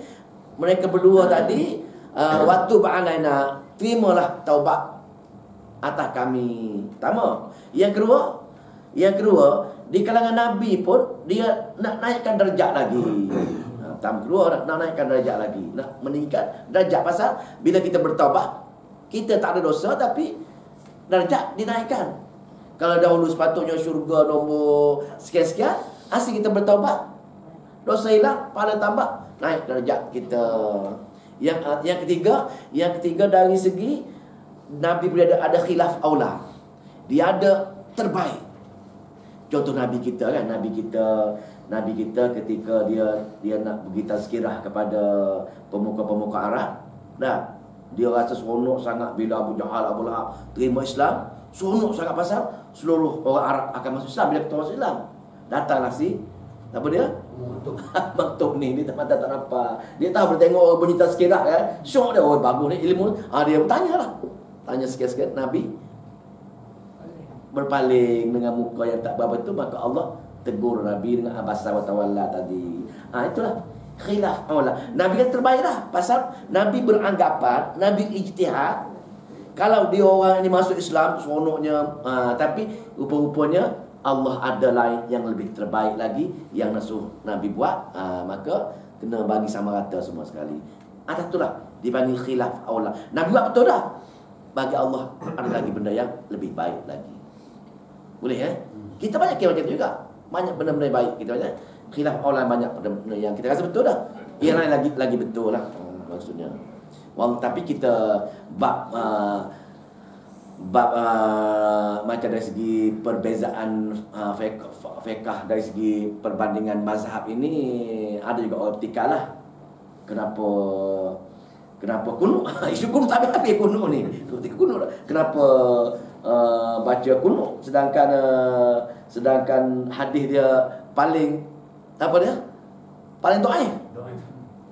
mereka berdua tadi, waktu ba'alaina, terimalah taubat atas kami. Pertama. Yang kedua, di kalangan Nabi pun dia nak naikkan darjat lagi. Kedua nak naikkan darjat lagi, nak meningkat darjat. Pasal bila kita bertaubat, kita tak ada dosa tapi darjat dinaikkan. Kalau dahulu sepatutnya syurga nombor sekian-sekian, asyik kita bertaubat, dosa hilang, pahala tambah, naik darjat kita. Yang ketiga dari segi Nabi boleh ada khilaf aula. Dia ada terbaik. Contoh Nabi kita kan, Nabi kita ketika dia nak bagi tazkirah kepada pemuka-pemuka Arab, dah dia rasa seronok sangat bila Abu Jahal, Abu Lahab terima Islam. Seronok sangat pasal seluruh orang Arab akan masuk Islam. Bila kita masuk Islam, datanglah apa dia? Maktum ni, dia tak nampak. Dia tahu bila tengok bunyi tazkirah kan, syok dia, oh bagus ni ilmu. Dia bertanya lah. Tanya sikit-sikit, Nabi berpaling dengan muka yang tak berapa tu, maka Allah tegur Nabi dengan abasa wa tawalla tadi. Itulah khilaf aula. Nabi kan terbaik dah. Pasal Nabi beranggapan, Nabi ijtihad, kalau dia orang ni masuk Islam seronoknya, tapi rupa-rupanya Allah ada lain yang lebih terbaik lagi yang nasuh Nabi buat, maka kena bagi sama rata semua sekali. Atas itulah dipanggil khilaf aula. Nabi buat betul dah, bagi Allah ada lagi benda yang lebih baik lagi. Boleh Kita banyak kira macam tu juga. Banyak benda-benda baik kita banyak. Khilaf aula banyak benda yang kita rasa betul dah. Yang lain lagi betul lah, maksudnya. Tapi kita bab macam dari segi perbezaan fiqh, dari segi perbandingan mazhab ini ada juga optika lah. Kenapa kunut? Isu kunut tak habis kunut ni. Kunut. Kenapa baca kunut sedangkan hadis dia paling paling dhaif.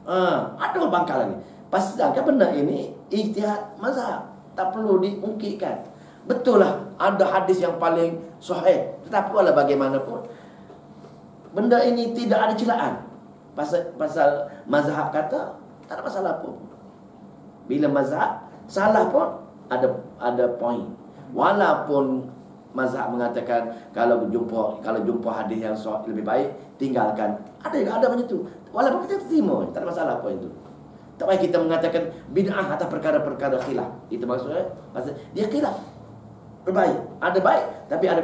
Ada orang bangkal lagi. Sedangkan benda ini ijtihad mazhab, tak perlu diungkitkan. Betul lah ada hadis yang paling sahih, tetapi walau bagaimanapun benda ini tidak ada celaan. Pasal mazhab kata tak ada masalah pun. Bila mazhab salah pun ada poin. Walaupun mazhab mengatakan kalau jumpa hadis yang sahih lebih baik tinggalkan. Ada macam tu. Walaupun kita terima, tak ada masalah apa itu. Tak payah kita mengatakan bid'ah atas perkara-perkara khilaf. Itu maksudnya pasal dia khilaf. Berbaik, ada baik tapi ada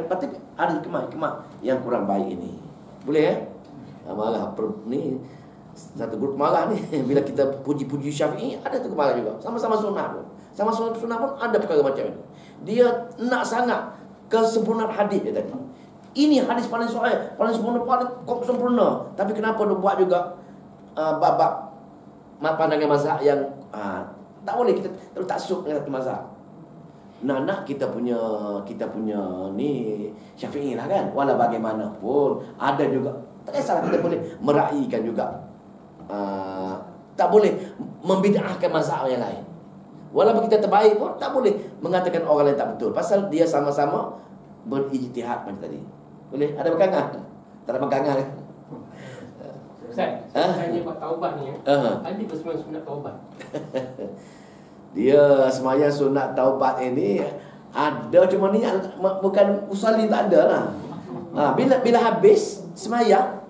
kemah yang kurang baik ini. Boleh marah ni satu grup marah ni bila kita puji-puji Syafi'i, ada tu marah juga. Sama-sama sunnah pun. Sama-sama sunnah pun ada perkara macam ini. Dia nak sangat kesempurnaan hadis dia tadi. Ini hadis paling sahih, paling sempurna, paling sempurna. Tapi kenapa dia buat juga bab pandangan mazhab yang tak boleh kita terus taksub dengan satu mazhab. Nak kita punya ni Syafi'i lah kan. Walau bagaimanapun ada juga, tak kisahlah, kita boleh meraihkan juga. Tak boleh membid'ahkan mazhab yang lain. Walaupun kita terbaik pun tak boleh mengatakan orang lain tak betul, pasal dia sama-sama berijtihad macam tadi. Boleh? Ada pegangan? Tak ada pegangan kan? Ustaz, saya tanya buat taubat ni ada bersembahyang sunat taubat? Dia semayang sunat taubat ini ada, cuma ni bukan usalli, tak ada lah. Bila habis semayang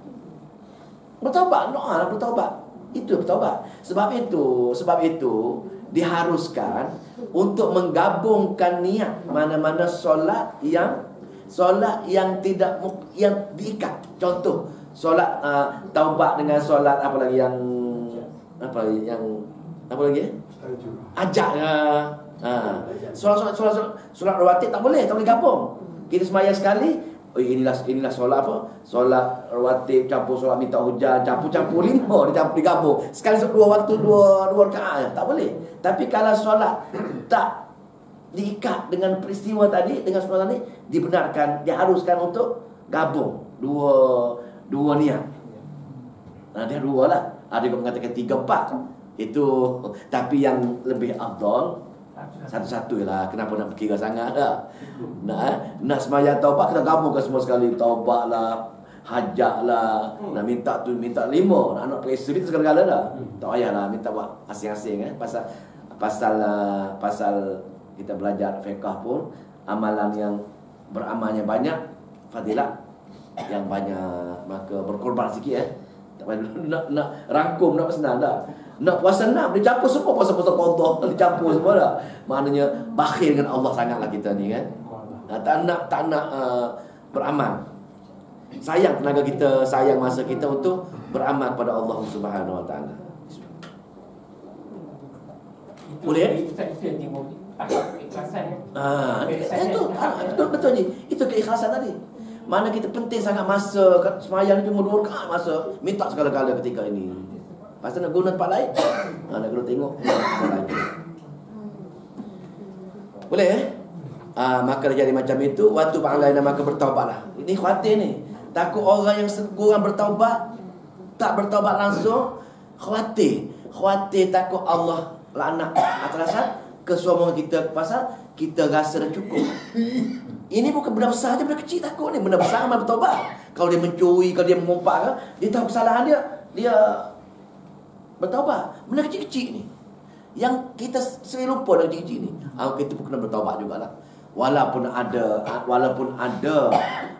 bertaubat, doa lah bertaubat. Itu bertaubat. Sebab itu diharuskan untuk menggabungkan niat mana-mana solat yang tidak yang diikat. Contoh solat taubat dengan solat apa lagi yang ajak. Solat rawatib tak boleh gabung. Kita sembahyang sekali, inilah solat apa? Solat rawatib campur solat minta hujan, campur 5 digabung. Sekali 2 waktu 2 rakaat, tak boleh. Tapi kalau solat tak diikat dengan peristiwa tadi, dengan solat ni, dibenarkan, diharuskan untuk gabung dua niat. Dia 2 lah. Ada yang mengatakan 3-4. Itu, tapi yang lebih afdal satu-satu lah. Kenapa nak berkira sangat lah? Nak sembahyang taubat, kita gabungkan semua sekali. Taubat lah, hajat lah, nak minta 5, nak pergi itu segala-gala dah. Tak payahlah minta buat asing-asing pasal kita belajar fiqh pun, amalan yang beramalnya banyak, fadilat yang banyak, maka berkorban sikit tak payah nak rangkum, nak senang dah. Nak puasa 6, dia campur semua puasa-puasa qadha, dia campur semua dah. Maknanya bakhil dengan Allah sangatlah kita ni kan. Tak nak beramal. Sayang tenaga kita, sayang masa kita untuk beramal kepada Allah Subhanahu Wa Taala. Boleh? Keikhlasan. Betul je. Itu keikhlasan tadi. Mana kita penting sangat masa semayang cuma 2 rakaat, masa minta segala-gala ketika ini. Pasal nak guna tempat lain, nak guna tengok tempat lain. Boleh maka jadi macam itu. Waktu panglaina maka bertaubatlah. Ini khawatir ni. Takut orang yang kurang bertaubat, tak bertaubat langsung, khawatir takut Allah laknat atas kesombongan kita, pasal kita rasa dah cukup. Ini bukan benda besar je, benda kecil takut ni. Benda besar amal bertaubat. Kalau dia mencuri, kalau dia mengumpat, dia tahu kesalahan dia bertaubat. Benda kecil-kecil ni yang kita sering lupa dah kecil-kecil ni. Kita pun kena bertaubat jugalah. Walaupun ada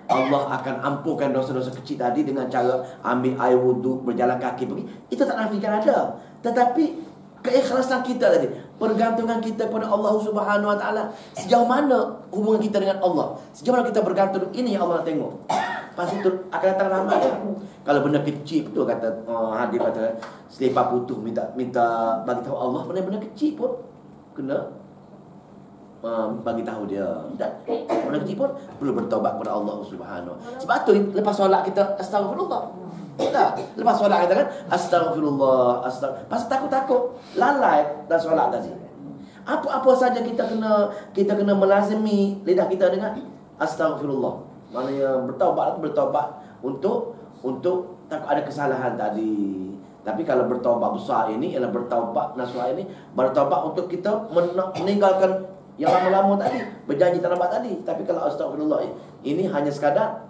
Allah akan ampunkan dosa-dosa kecil tadi dengan cara ambil air wuduk, berjalan kaki pergi. Itu tak nafikan ada. Tetapi keikhlasan kita tadi, pergantungan kita kepada Allah Subhanahu Wa Taala, sejauh mana hubungan kita dengan Allah, sejauh mana kita bergantung, ini yang Allah nak tengok. Pasti itu akan datang rahmat. Kalau benda kecil betul kata hadis kata selipar putus minta bagi tahu Allah, benda-benda kecil pun kena bagi tahu dia. Dan benda kecil pun perlu bertaubat kepada Allah Subhanahu. Sebab tu lepas solat kita astagfirullah. Lepas solat kita kan astagfirullah, pasal takut lalai dalam solat tadi. Apa saja kita kena melazimi lidah kita dengan astagfirullah. Maknanya bertaubat untuk takut ada kesalahan tadi. Tapi kalau bertaubat besar ini ialah bertaubat nasuha ini, bertaubat untuk kita meninggalkan yang lama-lama tadi, berjanji tak nampak tadi. Tapi kalau astagfirullah ini hanya sekadar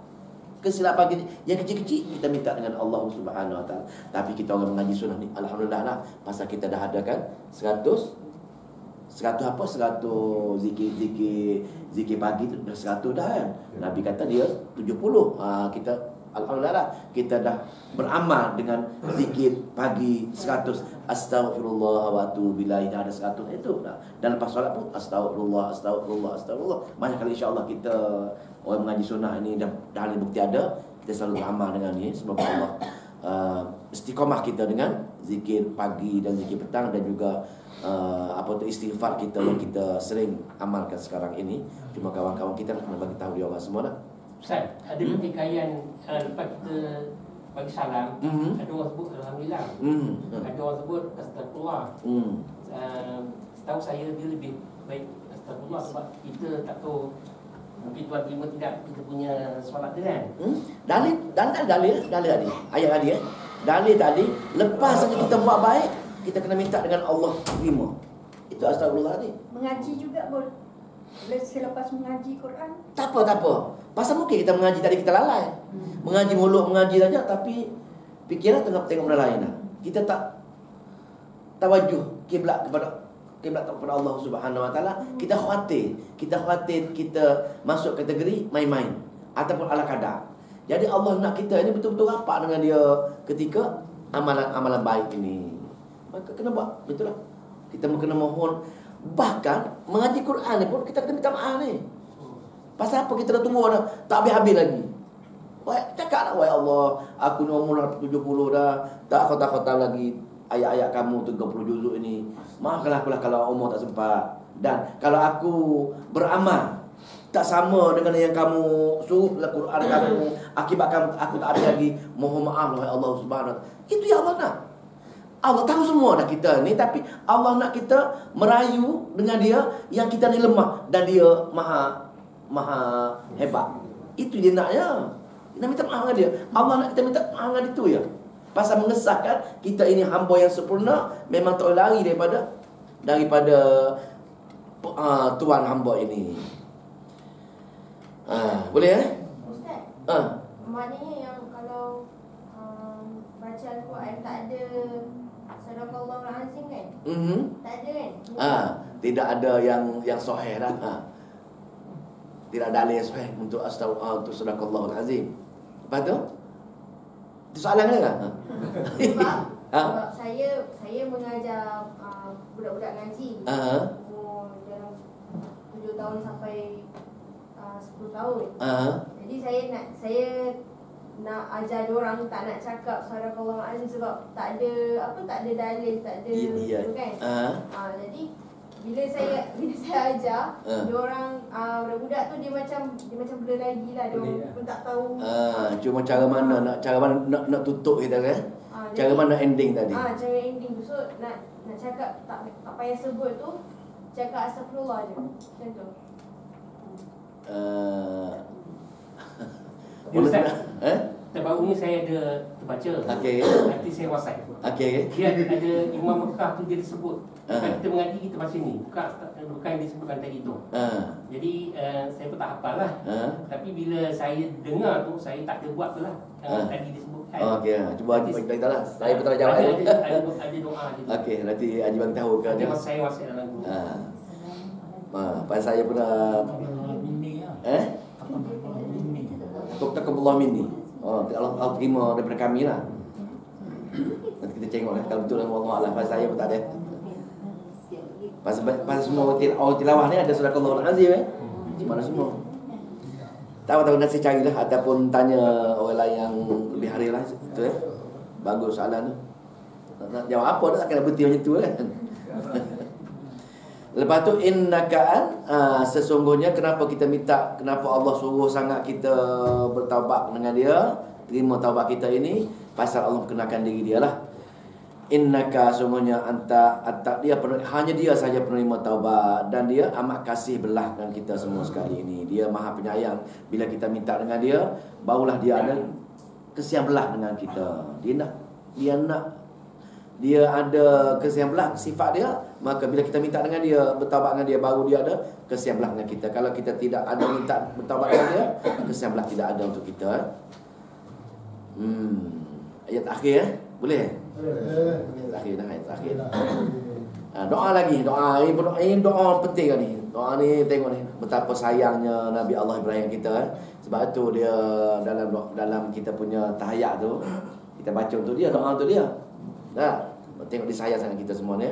kesilapan yang kecil-kecil, kita minta dengan Allah Subhanahu Wa Taala. Tapi kita orang mengaji sunnah ni alhamdulillah lah, pasal kita dah adakan 100 zikir pagi tu dah 100 dah kan. Nabi kata dia 70. Kita alhamdulillah lah, kita dah beramal dengan zikir pagi 100 astaghfirullah wa atubu billahi, dah ada 100 itu dah. Dan lepas solat pun astagfirullah. Banyak kali insya-Allah kita orang mengaji sunnah ini dah ada bukti ada, kita selalu beramal dengan ni. Semoga Allah istiqamah kita dengan zikir pagi dan zikir petang, dan juga istighfar kita yang kita sering amalkan sekarang ini. Cuma kawan-kawan kita nak kena bagi tahu dia orang semua dah. Ustaz, ada ketikaian lepas kita bagi salam, ada orang sebut alhamdulillah, ada orang sebut astagfirullah. Setahu saya dia lebih baik Astagfirullah sebab kita tak tahu mungkin tuan terima tidak kita punya solat tu kan. Dalil dalil tadi. Ayat tadi Dalil tadi, lepas saja kita buat baik, kita kena minta dengan Allah terima. Itu astagfirullah tadi. Mengaji juga boleh. Selepas mengaji Quran. Tak apa. Pasal mungkin kita mengaji tadi kita lalai. Mengaji mulut, mengaji saja, tapi fikiran tengok benda lain. Kita tak tawajuh kiblat kepada Allah Subhanahu Wa Taala. Kita khawatir kita masuk kategori main-main ataupun ala kadar. Jadi Allah nak kita ini betul-betul rapat dengan dia ketika amalan baik ini. Maka kena buat, betul lah. Kita kena mohon. Bahkan mengaji Quran ni pun kita kena minta maaf ni. Pasal apa kita dah tunggu dah tak habis-habis lagi. Wah, cakap lah, wahai Allah, aku ni umur 70 dah, tak khatam lagi ayat-ayat kamu 30 juzuk ini. Maafkanlah akulah kalau umur tak sempat. Dan kalau aku beramal tak sama dengan yang kamu suruh dalam Quran kamu, akibat aku tak ada lagi, mohon maaf wahai Allah Subhanahu Wa Taala. Itu yang Allah nak. Allah tahu semua dah kita ni, tapi Allah nak kita merayu dengan dia yang kita ni lemah dan dia maha hebat. Itu dia naknya. Kita minta maaf dengan dia. Allah nak kita minta maaf dengan itu ya. Pasal mengesahkan kita ini hamba yang sempurna, memang tak boleh lari daripada Tuhan hamba ini. Boleh Ustaz? Maknanya yang kalau baca Al-Quran tak ada Sadaqallahul Azim kan? Tak ada kan? Tidak ada yang sahih dah. Tidak ada yang sahih untuk untuk Sadaqallahul Azim. Lepas tu? Itu soalan kan? Sebab saya mengajar budak-budak ngaji. Umur dalam 7 tahun sampai 10 tahun. Jadi saya nak ajar diorang, tak nak cakap Sadaqallahul Azim sebab tak ada dalil, tak ada kan. Jadi bila saya ajar diorang, budak-budak tu dia macam bela lagi lah, dia pun tak tahu. Cuma cara mana nak tutup kita kan. Cara mana ending tadi. Cara ending tu. So nak cakap tak payah sebut tu, cakap astagfirullah je. Macam tu. Terbaru ni saya ada terbaca. Okey. Nanti saya WhatsApp. Okey. Dia ada Imam Mekah tu dia disebut. Kita mengaji kita baca ni. Bukan yang disebutkan tadi tu. Jadi saya pun tak hafal lah. Tapi bila saya dengar tu, saya tak ada buat tu lah. Tadi disebutkan. Okey. Cuba Haji bagi tahu lah. Saya pun tak jawab. Ada doa je. Okey. Nanti Haji bagi tahu ke. Nanti saya WhatsApp dalam tu. Pasal saya pun Taqabbalallahu minni. Allah terima daripada kami lah. Nanti kita tengok lah. Kalau betul Allah Allah. Pasal saya pun tak ada. Pasal semua orang tilawah ni ada Sadaqallahul Azim Di mana semua. Tahu nanti saya carilah ataupun tanya orang lain yang lebih hari lah. Itu bagus soalan tu. Nak jawab apa tak kena berhenti macam tu kan. Lepas tu innakaan, sesungguhnya kenapa kita minta, kenapa Allah suruh sangat kita bertaubat dengan dia, terima taubat kita ini, pasal Allah perkenalkan diri dia lah. Innaka, sungguhnya anta dia hanya dia saja penerima taubat, dan dia amat kasih belah dengan kita semua sekali ini. Dia maha penyayang. Bila kita minta dengan dia, barulah dia ada kesian belah dengan kita. Dia ada kesian belah sifat dia, maka bila kita minta dengan dia, bertaubat dengan dia, baru dia ada kesian belah dengan kita. Kalau kita tidak ada minta bertaubat dengan dia, kesian belah tidak ada untuk kita. Ayat akhir boleh? Ayat akhir. Doa lagi, ini doa penting kan ni. Doa ni tengok ni betapa sayangnya Nabi Allah Ibrahim kita. Sebab tu dia dalam kita punya tahiyat tu, kita baca untuk dia, doa untuk dia. Tengok dia sayang sangat kita semua ni.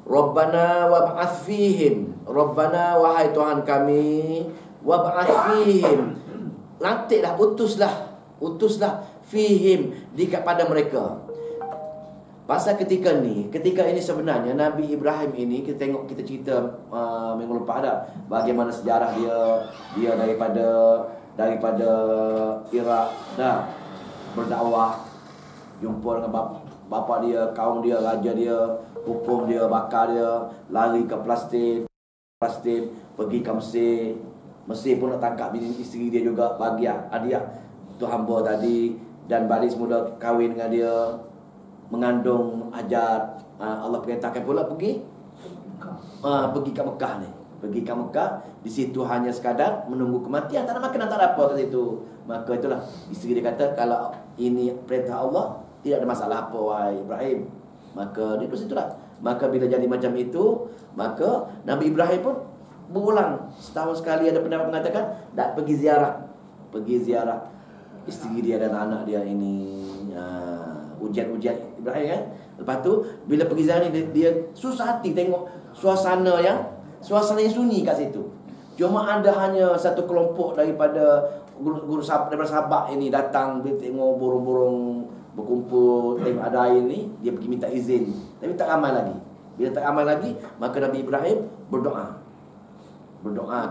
Rabbana wab'ath fihim. Rabbana, wahai Tuhan kami, wab'ath fihim. Lantiklah, utuslah fihim pada mereka. Pasal ketika ini sebenarnya Nabi Ibrahim ini, kita tengok, kita cerita minggu lepas dah bagaimana sejarah dia daripada Iraq dah berdakwah, jumpa dengan bapa dia, kaum dia, raja dia, hukum dia, bakar dia, lari ke Palestin, pergi ke Mesir. Mesir pun nak tangkap bini isteri dia juga, bagi hadiah tu hamba tadi, dan balik semula kahwin dengan dia, mengandung Hajar. Allah perintahkan pula pergi ke Mekah ni. Pergi ke Mekah, di situ hanya sekadar menunggu kematian, tak ada makan, tak ada apa kat situ. Maka itulah isteri dia kata, kalau ini perintah Allah, tidak ada masalah apa wahai Ibrahim. Maka di situlah. Maka bila jadi macam itu, maka Nabi Ibrahim pun berulang setahun sekali ada pendapat mengatakan tak pergi ziarah isteri dia dan anak dia ini. Ujian Ibrahim kan. Lepas tu bila pergi ziarah ni, dia susah hati tengok suasana yang sunyi kat situ. Cuma ada hanya satu kelompok daripada guru sahabat ini datang, dia tengok burung-burung berkumpul, tengok ada air ni, dia pergi minta izin. Tapi tak ramai lagi. Bila tak ramai lagi, maka Nabi Ibrahim berdoa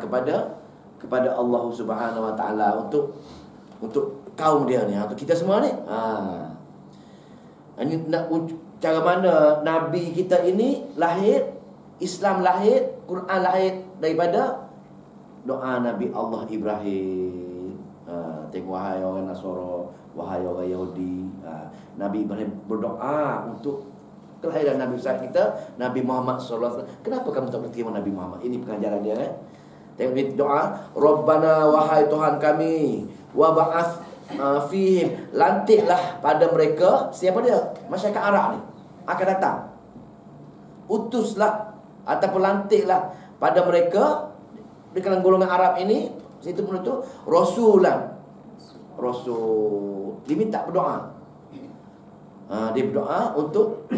kepada Allah Subhanahu Wa Taala untuk kaum dia ni, untuk kita semua ni. Ini cara mana Nabi kita ini lahir, Islam lahir, Quran lahir daripada doa Nabi Allah Ibrahim. Tengok wahai orang Nasara, wahai orang Yahudi, Nabi Ibrahim berdoa untuk kelahiran Nabi besar kita, Nabi Muhammad SAW. Kenapa kamu tak berterima Nabi Muhammad? Ini pengajaran dia kan. Tengok doa, Rabbana, wahai Tuhan kami, wa ba'ath fihim, lantiklah pada mereka. Siapa dia? Masyarakat Arab ni akan datang. Utuslah ataupun lantiklah pada mereka di kalangan golongan Arab ini, situ pun itu Rasul. Diminta berdoa. Dia berdoa untuk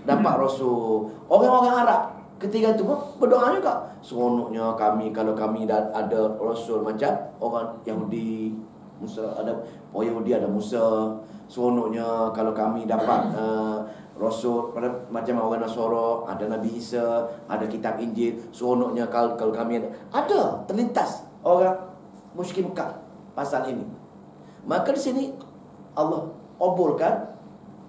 dapat Rasul. Orang-orang Arab ketika itu pun berdoa juga. Seronoknya kami kalau kami ada Rasul macam orang Yahudi, Musa, ada orang Yahudi ada Musa. Seronoknya kalau kami dapat Rasul pada macam orang Nasara, ada Nabi Isa, ada kitab Injil. Seronoknya kalau kami ada terlintas orang musyrik Mekah pasal ini. Maka di sini Allah kabulkan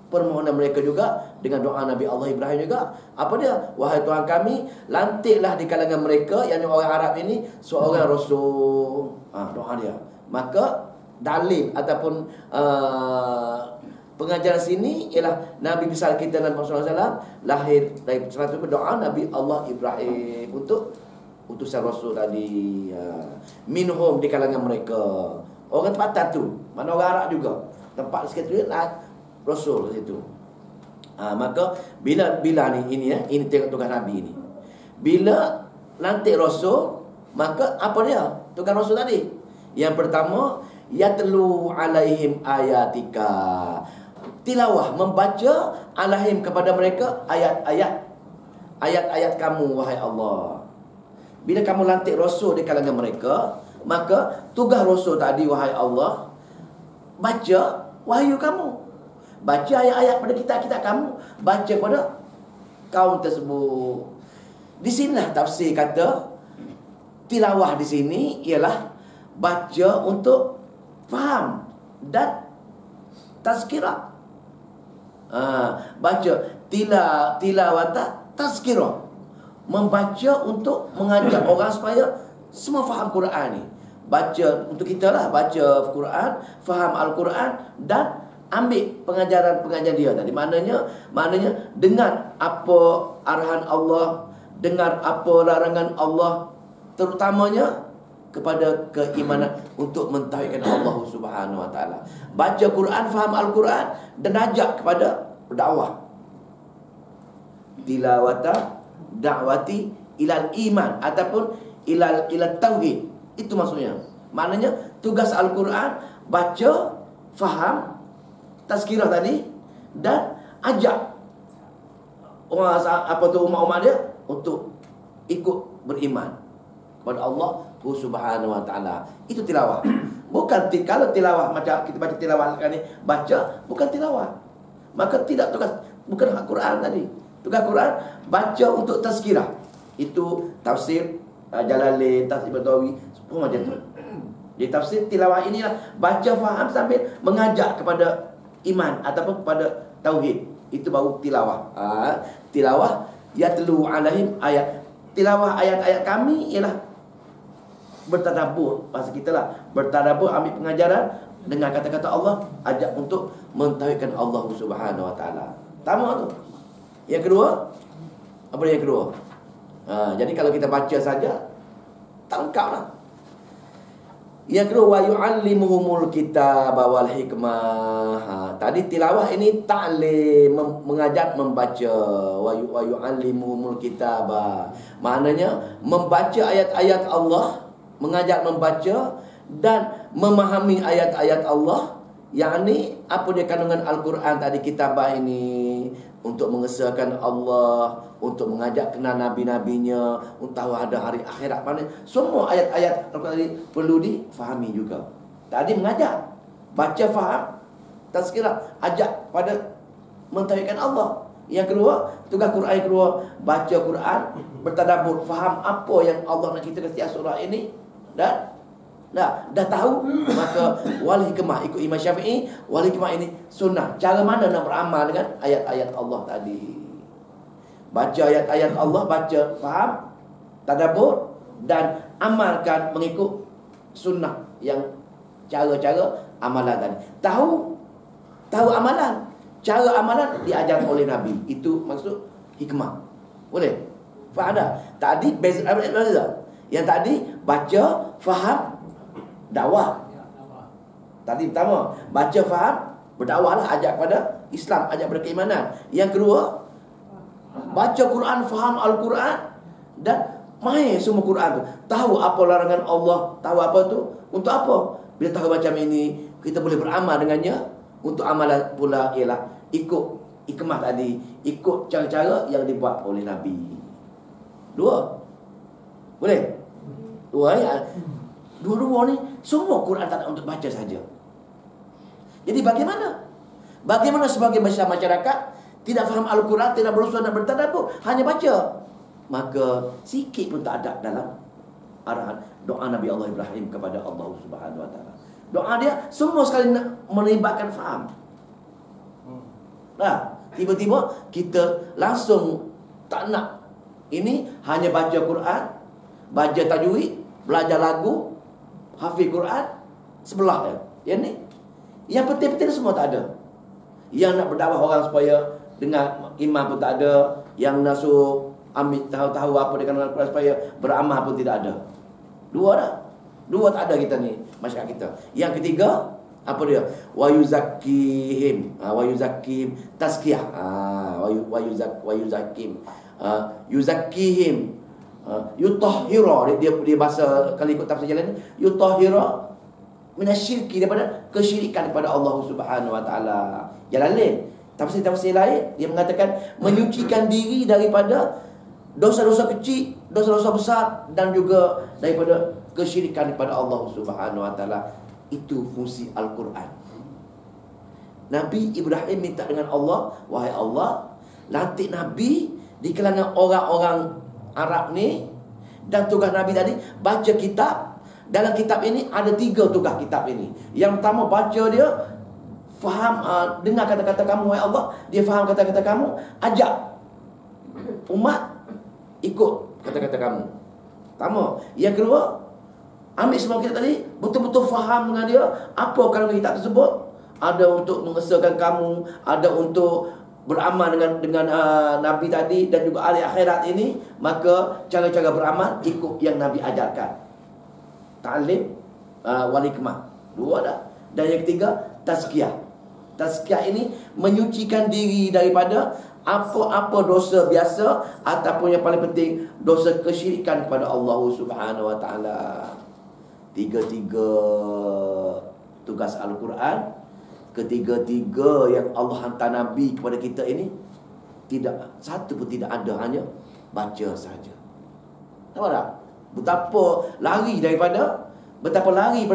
permohonan mereka juga dengan doa Nabi Allah Ibrahim juga. Apa dia? Wahai Tuhan kami, lantiklah di kalangan mereka, yang orang Arab ini, seorang Rasul. Doa dia. Maka dalil ataupun pengajaran sini ialah Nabi besar kita Nabi Muhammad SAW lahir dari sebab berdoa Nabi Allah Ibrahim untuk utusan Rasul tadi. Minhum, di kalangan mereka. Orang tempatan tu, mana orang Arab juga, tempat sekitar Rasul kat situ. Maka bila ini tengok tugas Nabi ini. Bila lantik Rasul, maka apa dia? Tugas Rasul tadi. Yang pertama, yatlu alaihim ayatika. Tilawah, membaca alaihim kepada mereka ayat-ayat kamu wahai Allah. Bila kamu lantik Rasul di kalangan mereka, maka tugas Rasul tadi wahai Allah, baca wahyu kamu, baca ayat-ayat pada kitab-kitab kamu, baca pada kaum tersebut. Di sinilah tafsir kata tilawah di sini ialah baca untuk faham dan tazkirah. Baca tilawata tazkirah, membaca untuk mengajak orang supaya semua faham Quran ni. Baca untuk kita lah, baca Quran, faham Al-Quran dan ambil pengajaran dia tadi. Maknanya dengar apa arahan Allah, dengar apa larangan Allah, terutamanya kepada keimanan untuk mentauhidkan Allah Subhanahu Wa Taala. Baca Quran, faham Al-Quran dan ajak kepada dakwah. Tilawata da'wati ilal iman ataupun ilal tauhid. Itu maksudnya. Maknanya tugas Al-Quran baca, faham, tazkirah tadi dan ajak orang umat dia untuk ikut beriman kepada Allah Subhanahu Wa Taala. Itu tilawah. Bukan kalau tilawah macam kita baca tilawah kan ni, baca bukan tilawah. Maka tidak tugas, bukan Al-Quran tadi. Tugas Quran baca untuk tazkirah. Itu tafsir Jalalain, tafsir Badawi, semua macam tu. Di tafsir tilawah inilah baca faham sambil mengajak kepada iman ataupun kepada tauhid. Itu baru tilawah. Tilawah yatlu alaihim ayat. Tilawah ayat-ayat kami ialah bertadabbur. Bahasa kita lah, bertadabbur, ambil pengajaran dengan kata-kata Allah, ajak untuk mentauhidkan Allah Subhanahu wa taala. Pertama tu. Yang kedua, apa yang kedua? Jadi kalau kita baca saja tangkaplah. Yang kedua, wa yu'allimuhumul kitaba wal hikmah. Tadi tilawah ini ta'lim, mengajar membaca. Wa yu'allimuhumul kitaba. Maknanya membaca ayat-ayat Allah, mengajar membaca dan memahami ayat-ayat Allah. Yakni apa dia kandungan Al-Quran tadi, kitabah ini untuk mengesahkan Allah, untuk mengajak kenal Nabi-Nabinya, untuk tahu ada hari akhirat mana. Semua ayat-ayat Al-Quran tadi perlu difahami juga. Tadi mengajar, baca, faham, tazkirah, ajak pada mentauhidkan Allah. Yang kedua, tugas Quran yang kedua, baca Quran, bertadabbur, faham apa yang Allah nak ceritakan setiap surah ini, dan dah tahu, maka wal hikmah, ikut Imam Syafi'i, wal hikmah ini sunnah. Cara mana nak beramal dengan ayat-ayat Allah tadi. Baca ayat-ayat Allah, baca, faham, tadabbur dan amalkan mengikut sunnah yang cara-cara amalan tadi. Tahu amalan, cara amalan diajar oleh Nabi. Itu maksud hikmah. Boleh? Faham tak? Tadi beza. Yang tadi baca, faham, dakwah. Tadi pertama, baca, faham, berdakwahlah, ajak pada Islam, ajak pada keimanan. Yang kedua, baca Quran, faham Al-Quran dan main semua Quran tu. Tahu apa larangan Allah, tahu apa tu, untuk apa? Bila tahu macam ini, kita boleh beramal dengannya. Untuk amalan pula ialah ikut hikmah tadi, ikut cara-cara yang dibuat oleh Nabi. Dua. Boleh? Dua ya. Dua-dua ni semua Quran tak ada untuk baca saja. Jadi bagaimana? Bagaimana sebagai masyarakat tidak faham Al-Quran, tidak berusaha nak bertadabbur, hanya baca, maka sikit pun tak ada dalam arahan doa Nabi Allah Ibrahim kepada Allah Subhanahu wa taala. Doa dia semua sekali nak melibatkan faham. Tiba-tiba kita langsung tak nak. Ini hanya baca Quran, baca tajwid, belajar lagu, hafiz Quran, sebelah ya. Yang ni, yang penting-penting semua tak ada. Yang nak berdakwah orang supaya dengar imam pun tak ada. Yang nak suruh ambil tahu-tahu apa dia kandungan Al-Quran supaya beramal pun tidak ada. Dua dah. Dua tak ada kita ni, masyarakat kita. Yang ketiga, apa dia? Wa yuzakkihim. Wa yuzakkihim, tazkiyah. Wa yuzakkihim. Yuzakkihim. Yutahhira, dia bahasa kalau ikut tafsir jalan ni, yutahhira minasyirki, daripada kesyirikan kepada Allah Subhanahu wa taala. Jalan lain, tafsir-tafsir lain dia mengatakan menyucikan diri daripada dosa-dosa kecil, dosa-dosa besar dan juga daripada kesyirikan kepada Allah Subhanahu wa taala. Itu fungsi Al-Quran. Nabi Ibrahim minta dengan Allah, wahai Allah, lantik Nabi di kalangan orang-orang Arab ni, dan tugas Nabi tadi baca kitab. Dalam kitab ini ada 3 tugas kitab ini. Yang pertama, baca dia, faham, dengar kata-kata kamu wahai Allah, dia faham kata-kata kamu, ajak umat ikut kata-kata kamu. Pertama. Yang kedua, ambil semua kitab tadi, betul-betul faham dengan dia apa kandungan kitab tersebut. Ada untuk mengesahkan kamu, ada untuk beramal dengan Nabi tadi dan juga ahli akhirat ini. Maka cara-cara beramal ikut yang Nabi ajarkan. Ta'lim wal hikmah. 2 dah. Dan yang ketiga, tazkiyah. Tazkiyah ini menyucikan diri daripada apa-apa dosa biasa ataupun yang paling penting dosa kesyirikan kepada Allah Subhanahu wa taala. 3 tugas Al-Quran, ketiga-tiga yang Allah hantar Nabi kepada kita ini, tidak satu pun tidak ada, hanya baca saja. Tahu tak? Betapa lari daripada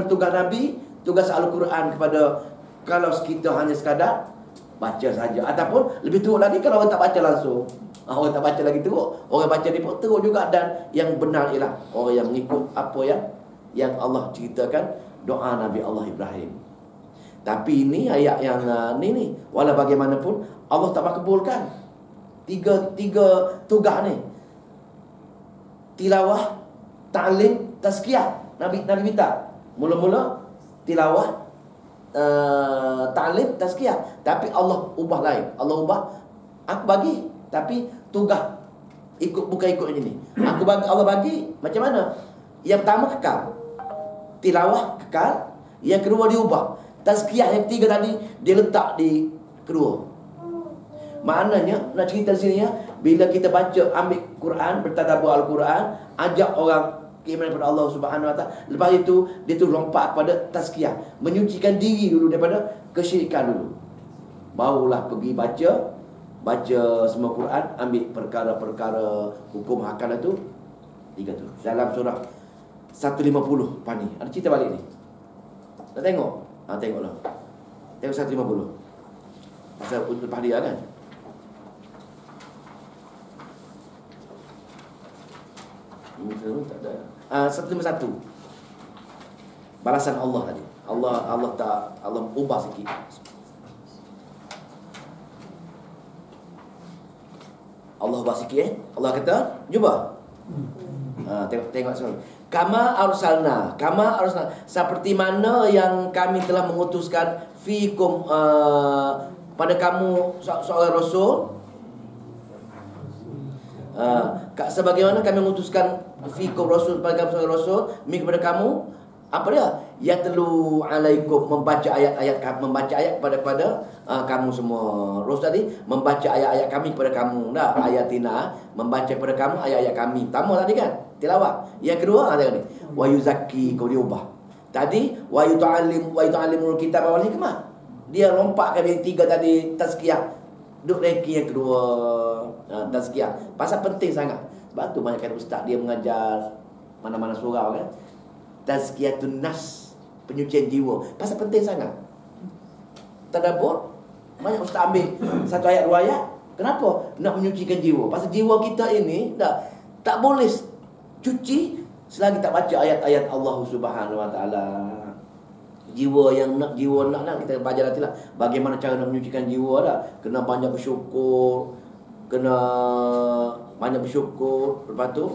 tugas Nabi, tugas Al-Quran kepada, kalau kita hanya sekadar baca saja. Ataupun lebih teruk lagi kalau orang tak baca langsung. Orang tak baca lagi teruk, orang baca dia pun teruk juga. Dan yang benar ialah orang yang mengikut apa yang Allah ceritakan, doa Nabi Allah Ibrahim. Tapi ini ayat yang ni walau bagaimanapun Allah tak makbulkan. Tiga tugas ni. Tilawah, ta'lim, tazkiyah. Nabi minta. Mula-mula tilawah, ta'lim, tazkiyah. Tapi Allah ubah lain. Allah ubah, aku bagi, tapi tugas bukan ikut macam ni. Allah bagi macam mana? Yang pertama kekal. Tilawah kekal. Yang kedua diubah. Tazkiyah yang ketiga tadi dia letak di kedua. Maknanya nak cerita sini ya, bila kita baca, ambil Quran, bertadabbur Al-Quran, ajak orang keimanan kepada Allah Subhanahu Wa Taala. Lepas itu dia tu lompat kepada tazkiyah, menyucikan diri dulu daripada kesyirikan dulu. Barulah pergi baca semua Quran, ambil perkara-perkara hukum hakam itu. Tiga tu. Dalam surah 150 pani. Ada cerita balik ni. Nak tengok? Tengoklah. Tengok 150. Pasal lepas dia kan. Tak ada. 151. Balasan Allah tadi. Allah ubah sikit. Allah ubah sikit. Allah kata, cuba. Tengok semua. Kama arsalna. Seperti mana yang kami telah mengutuskan fikum pada kamu seorang rasul. Sebagaimana kami mengutuskan fikum rasul pada kamu seorang rasul, kepada kamu, apa dia? Yatlu alaikum, membaca ayat kepada kamu semua. Rasul tadi membaca ayat-ayat kami kepada kamu. Dah, ayatina, membaca kepada kamu ayat-ayat kami. Pertama tadi kan, tilawah. Yang kedua tengok ni, wa yuzakki, kau diubah. Tadi wa yu'allimul kitab wal hikmah. Dia lompatkan yang tiga tadi, tazkiyah. Duk reki yang kedua, tazkiyah. Pasal penting sangat. Sebab tu banyak kan ustaz dia mengajar mana-mana surau kan. Tazkiyatun nafs, penyucian jiwa. Pasal penting sangat. Tadabbur, banyak ustaz ambil satu ayat dua ayat. Kenapa? Nak menyucikan jiwa. Pasal jiwa kita ini tak boleh cuci selagi tak baca ayat-ayat Allah Subhanahu Wa Taala. Jiwa nak kita belajar nantilah bagaimana cara nak menyucikan jiwa dah. Kena banyak bersyukur, lepas tu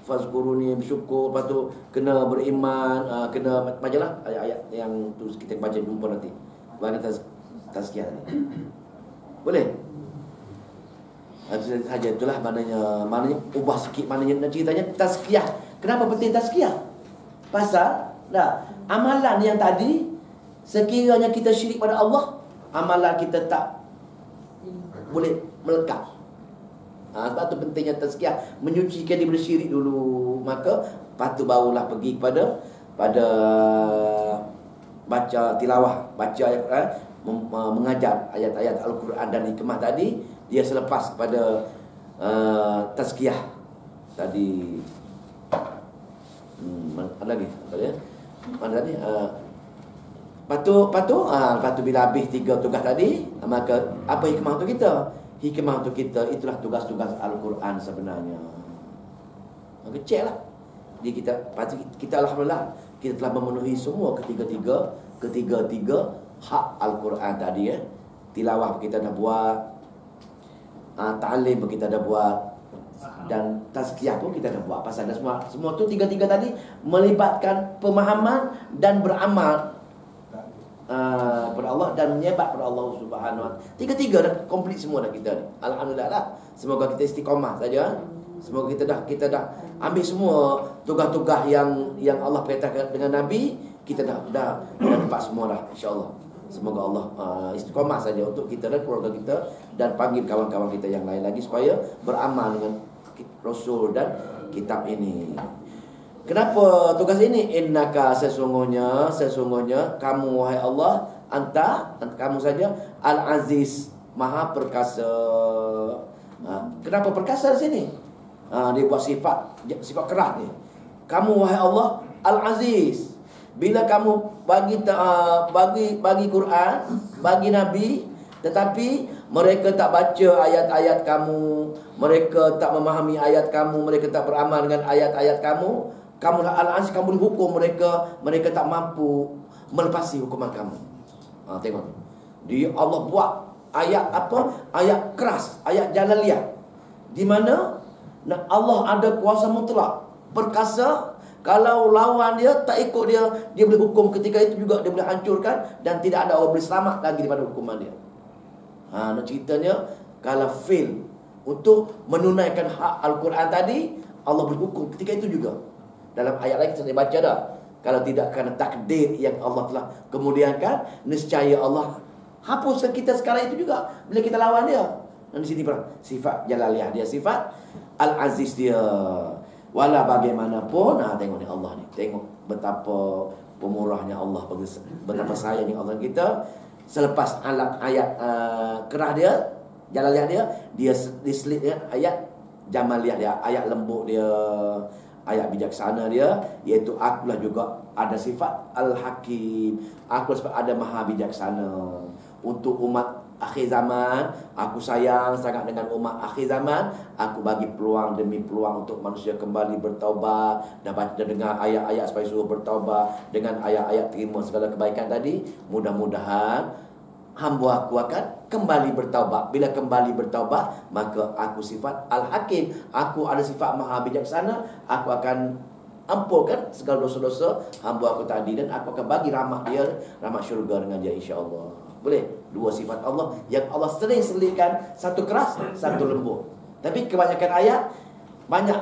fazkuruni, bersyukur, lepas tu kena beriman, kena bacalah ayat-ayat yang tu kita baca jumpa nanti. Bagaimana tazkiyah ni. Boleh? Saja itulah maknanya ubah sikit, maknanya nak ceritanya tazkiyah. Kenapa penting tazkiyah? Pasal amalan yang tadi, sekiranya kita syirik pada Allah, amalan kita tak boleh melekat. Sebab tu pentingnya tazkiyah, menyucikan diri syirik dulu. Maka lepas tu barulah pergi pada baca tilawah, baca ayat, mengajar ayat-ayat Al-Quran dan hikmah tadi. Dia selepas kepada tazkiyah tadi. Ada lagi? Mana tadi? Lepas tu bila habis tiga tugas tadi, maka apa hikmah untuk kita? Hikmah untuk kita itulah tugas-tugas Al-Quran sebenarnya. Maka ceklah. Jadi kita alhamdulillah kita telah memenuhi semua ketiga-tiga hak Al-Quran tadi ya. Tilawah kita dah buat, ta'lim kita dah buat, dan tazkiyah pun kita dah buat. Pasal dah semua tu tiga-tiga tadi melibatkan pemahaman dan beramal pada Allah dan menyebat pada Allah Subhanahu Wa Taala. Tiga-tiga dah komplit semua dah kita ni. Alhamdulillah lah. Semoga kita istiqamah saja. Semoga kita dah ambil semua tugas-tugas yang Allah perintahkan dengan Nabi, kita dah dapat semua dah insya-Allah. Semoga Allah istiqamah saja untuk kita dan keluarga kita, dan panggil kawan-kawan kita yang lain lagi supaya beramal dengan Rasul dan kitab ini. Kenapa tugas ini? Innaka, sesungguhnya kamu wahai Allah, kamu saja Al-Aziz, Maha Perkasa. Kenapa perkasa di sini? Dia buat sifat keras ni. Kamu wahai Allah Al-Aziz. Bila kamu bagi Quran, bagi Nabi, tetapi mereka tak baca ayat-ayat kamu, mereka tak memahami ayat kamu, mereka tak beramal dengan ayat-ayat kamu, kamulah Al-Aziz, kamu dihukum mereka tak mampu melepasi hukuman kamu. Tengok. Dia Allah buat ayat apa? Ayat keras, ayat jalaliyah. Di mana Allah ada kuasa mutlak, perkasa. Kalau lawan dia tak ikut dia, dia boleh hukum ketika itu juga, dia boleh hancurkan, dan tidak ada orang boleh selamat lagi daripada hukuman dia. Nak ceritanya, kalau fail untuk menunaikan hak Al-Quran tadi, Allah boleh hukum ketika itu juga. Dalam ayat lain kita baca dah, kalau tidak kerana takdir yang Allah telah kemudiankan, nescaya Allah hapuskan kita sekarang itu juga bila kita lawan dia. Dan di sini sifat jalaliyah dia, sifat Al-Aziz dia. Walau bagaimanapun, tengok ni Allah ni. Tengok betapa pemurahnya Allah, betapa sayangnya Allah kita. Selepas ayat kerah dia, jalaliyah dia, dia diselit dengan ayat jamaliyah dia, ayat lembut dia, ayat bijaksana dia, iaitu akulah juga ada sifat Al-Hakim. Aku sebab ada maha bijaksana. Untuk umat akhir zaman, aku sayang sangat dengan umat akhir zaman. Aku bagi peluang demi peluang untuk manusia kembali bertaubat, dan dengar ayat-ayat supaya suruh bertaubat, dengan ayat-ayat terima segala kebaikan tadi. Mudah-mudahan hamba aku akan kembali bertaubat. Bila kembali bertaubat, maka aku sifat Al-Hakim, aku ada sifat maha bijaksana. Aku akan ampunkan segala dosa-dosa hamba aku tadi, dan aku akan bagi rahmat dia, rahmat syurga dengan dia, insya-Allah. Boleh? Dua sifat Allah yang Allah sering selitkan, satu keras, satu lembut. Tapi kebanyakan ayat, banyak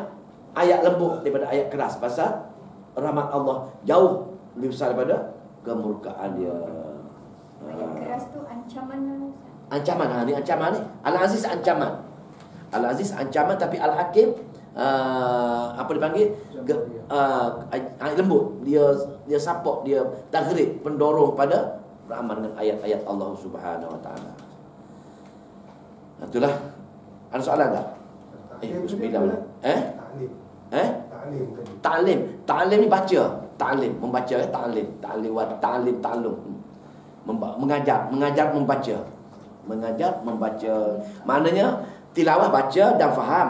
ayat lembut daripada ayat keras, pasal rahmat Allah jauh lebih besar daripada kemurkaan dia. Ayat keras tu ancaman. Ancaman, ni ancaman ni. Al-Aziz ancaman. Al-Aziz ancaman, tapi Al-Hakim apa dipanggil? Lembut. Dia support, dia taghrib, pendorong pada beramal dengan ayat-ayat Allah Subhanahu Wa Taala. Itulah. Ada soalan tak? Bismillah. Ta'lim. Ta'lim ni baca. Ta'lim, membaca. Ta'lim wa ta'lim ta'lum. Mengajar membaca. Mengajar membaca. Maknanya tilawah, baca dan faham,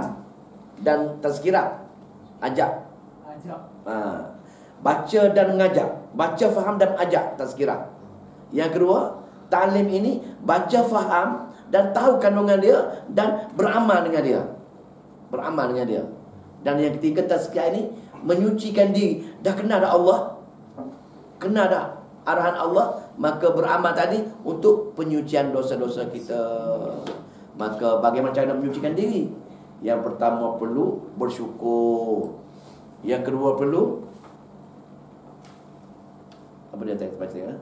dan tazkirah, ajak. Baca dan mengajar. Baca, faham dan ajak, tazkirah. Yang kedua, ta'lim ini baca, faham dan tahu kandungan dia, dan beramal dengan dia. Beramal dengan dia. Dan yang ketiga, tazkiyah ini menyucikan diri. Dah kenal dah Allah, kenal dah arahan Allah, maka beramal tadi untuk penyucian dosa-dosa kita. Maka bagaimana cara nak menyucikan diri? Yang pertama perlu bersyukur. Yang kedua perlu apa dia baca ya?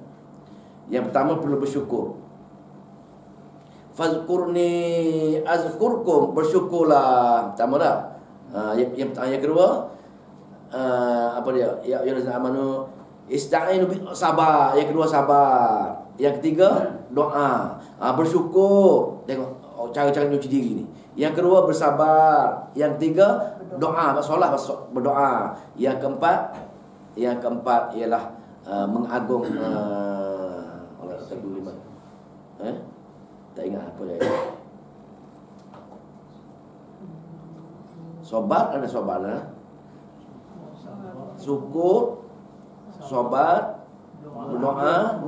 Yang pertama perlu bersyukur. Fazkurni azkurkum, bersyukurlah. Pertama dah. Yang kedua apa dia? Ya ayyuhallazina amanu ista'inu bis sabar. Yang kedua sabar. Yang ketiga doa. Bersyukur. Tengok cara-cara nyuci diri ni. Yang kedua bersabar. Yang ketiga doa, solat, berdoa. Yang keempat ialah mengagung tak ingat apa dia. Sobat, ada sobat lah. Syukur, sobat, berdoa,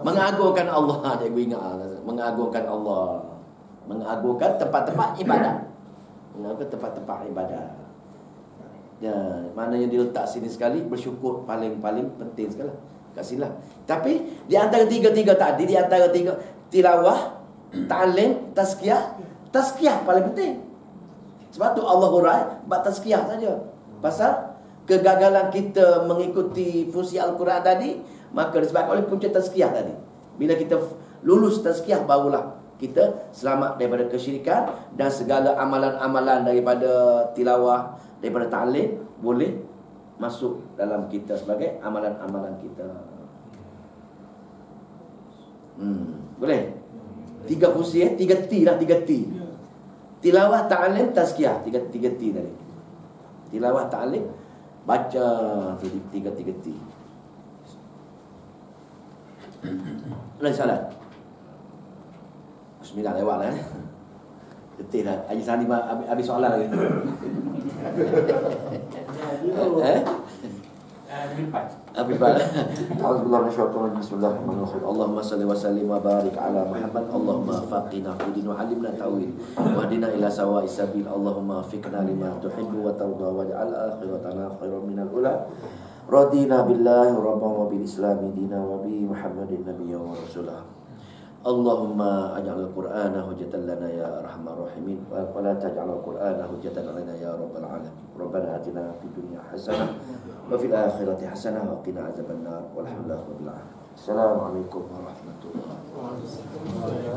mengagungkan Allah. Cikgu ingat, mengagungkan Allah, mengagungkan tempat-tempat ibadat, mengagungkan tempat-tempat ibadat. Ya, mana yang diletak sini sekali, bersyukur paling penting sekali. Kasihlah. Tapi di antara tiga-tiga tadi, di antara tiga, tilawah, ta'lim, tazkiyah paling penting. Sebab tu Allah hurai buat tazkiyah saja. Pasal kegagalan kita mengikuti fungsi Al-Quran tadi, maka disebabkan oleh punca tazkiyah tadi. Bila kita lulus tazkiyah, barulah kita selamat daripada kesyirikan, dan segala amalan-amalan daripada tilawah, daripada ta'lim boleh masuk dalam kita sebagai amalan-amalan kita. Boleh? Tiga fungsi, tiga T lah, tiga T. Tilawah, ta'lim, tazkiyah, tiga T tadi. Tilawah, ta'lim, baca, tiga T. Ada salat. Bismillah, lewat lah. Betul lah. Haji Sani habis soalan lagi. Bismillahirrahmanirrahim. Allahumma salli wa sallim wa barik ala Muhammad. Allahumma faqina fi din wa 'allimna ta'wil wahdina ila sawa'is sabil. Allahumma fiqna lima tuhibbu wa tarda waj'al akhiratana khairan minal ula. Radina billahi rabban wa bil islami dina wa bi Muhammadin nabiyyan wa rasulah. Allahumma aj'al al-Qur'ana hujjatan lana ya arhamar rahimin wa la taj'al al-Qur'ana hujjatan lana ya rabbal alamin. Rabbana atina fid dunya hasanah wa fil akhirati hasanah wa qina adzabannar. Walhamdulillahi rabbil alamin. Assalamualaikum warahmatullahi wabarakatuh.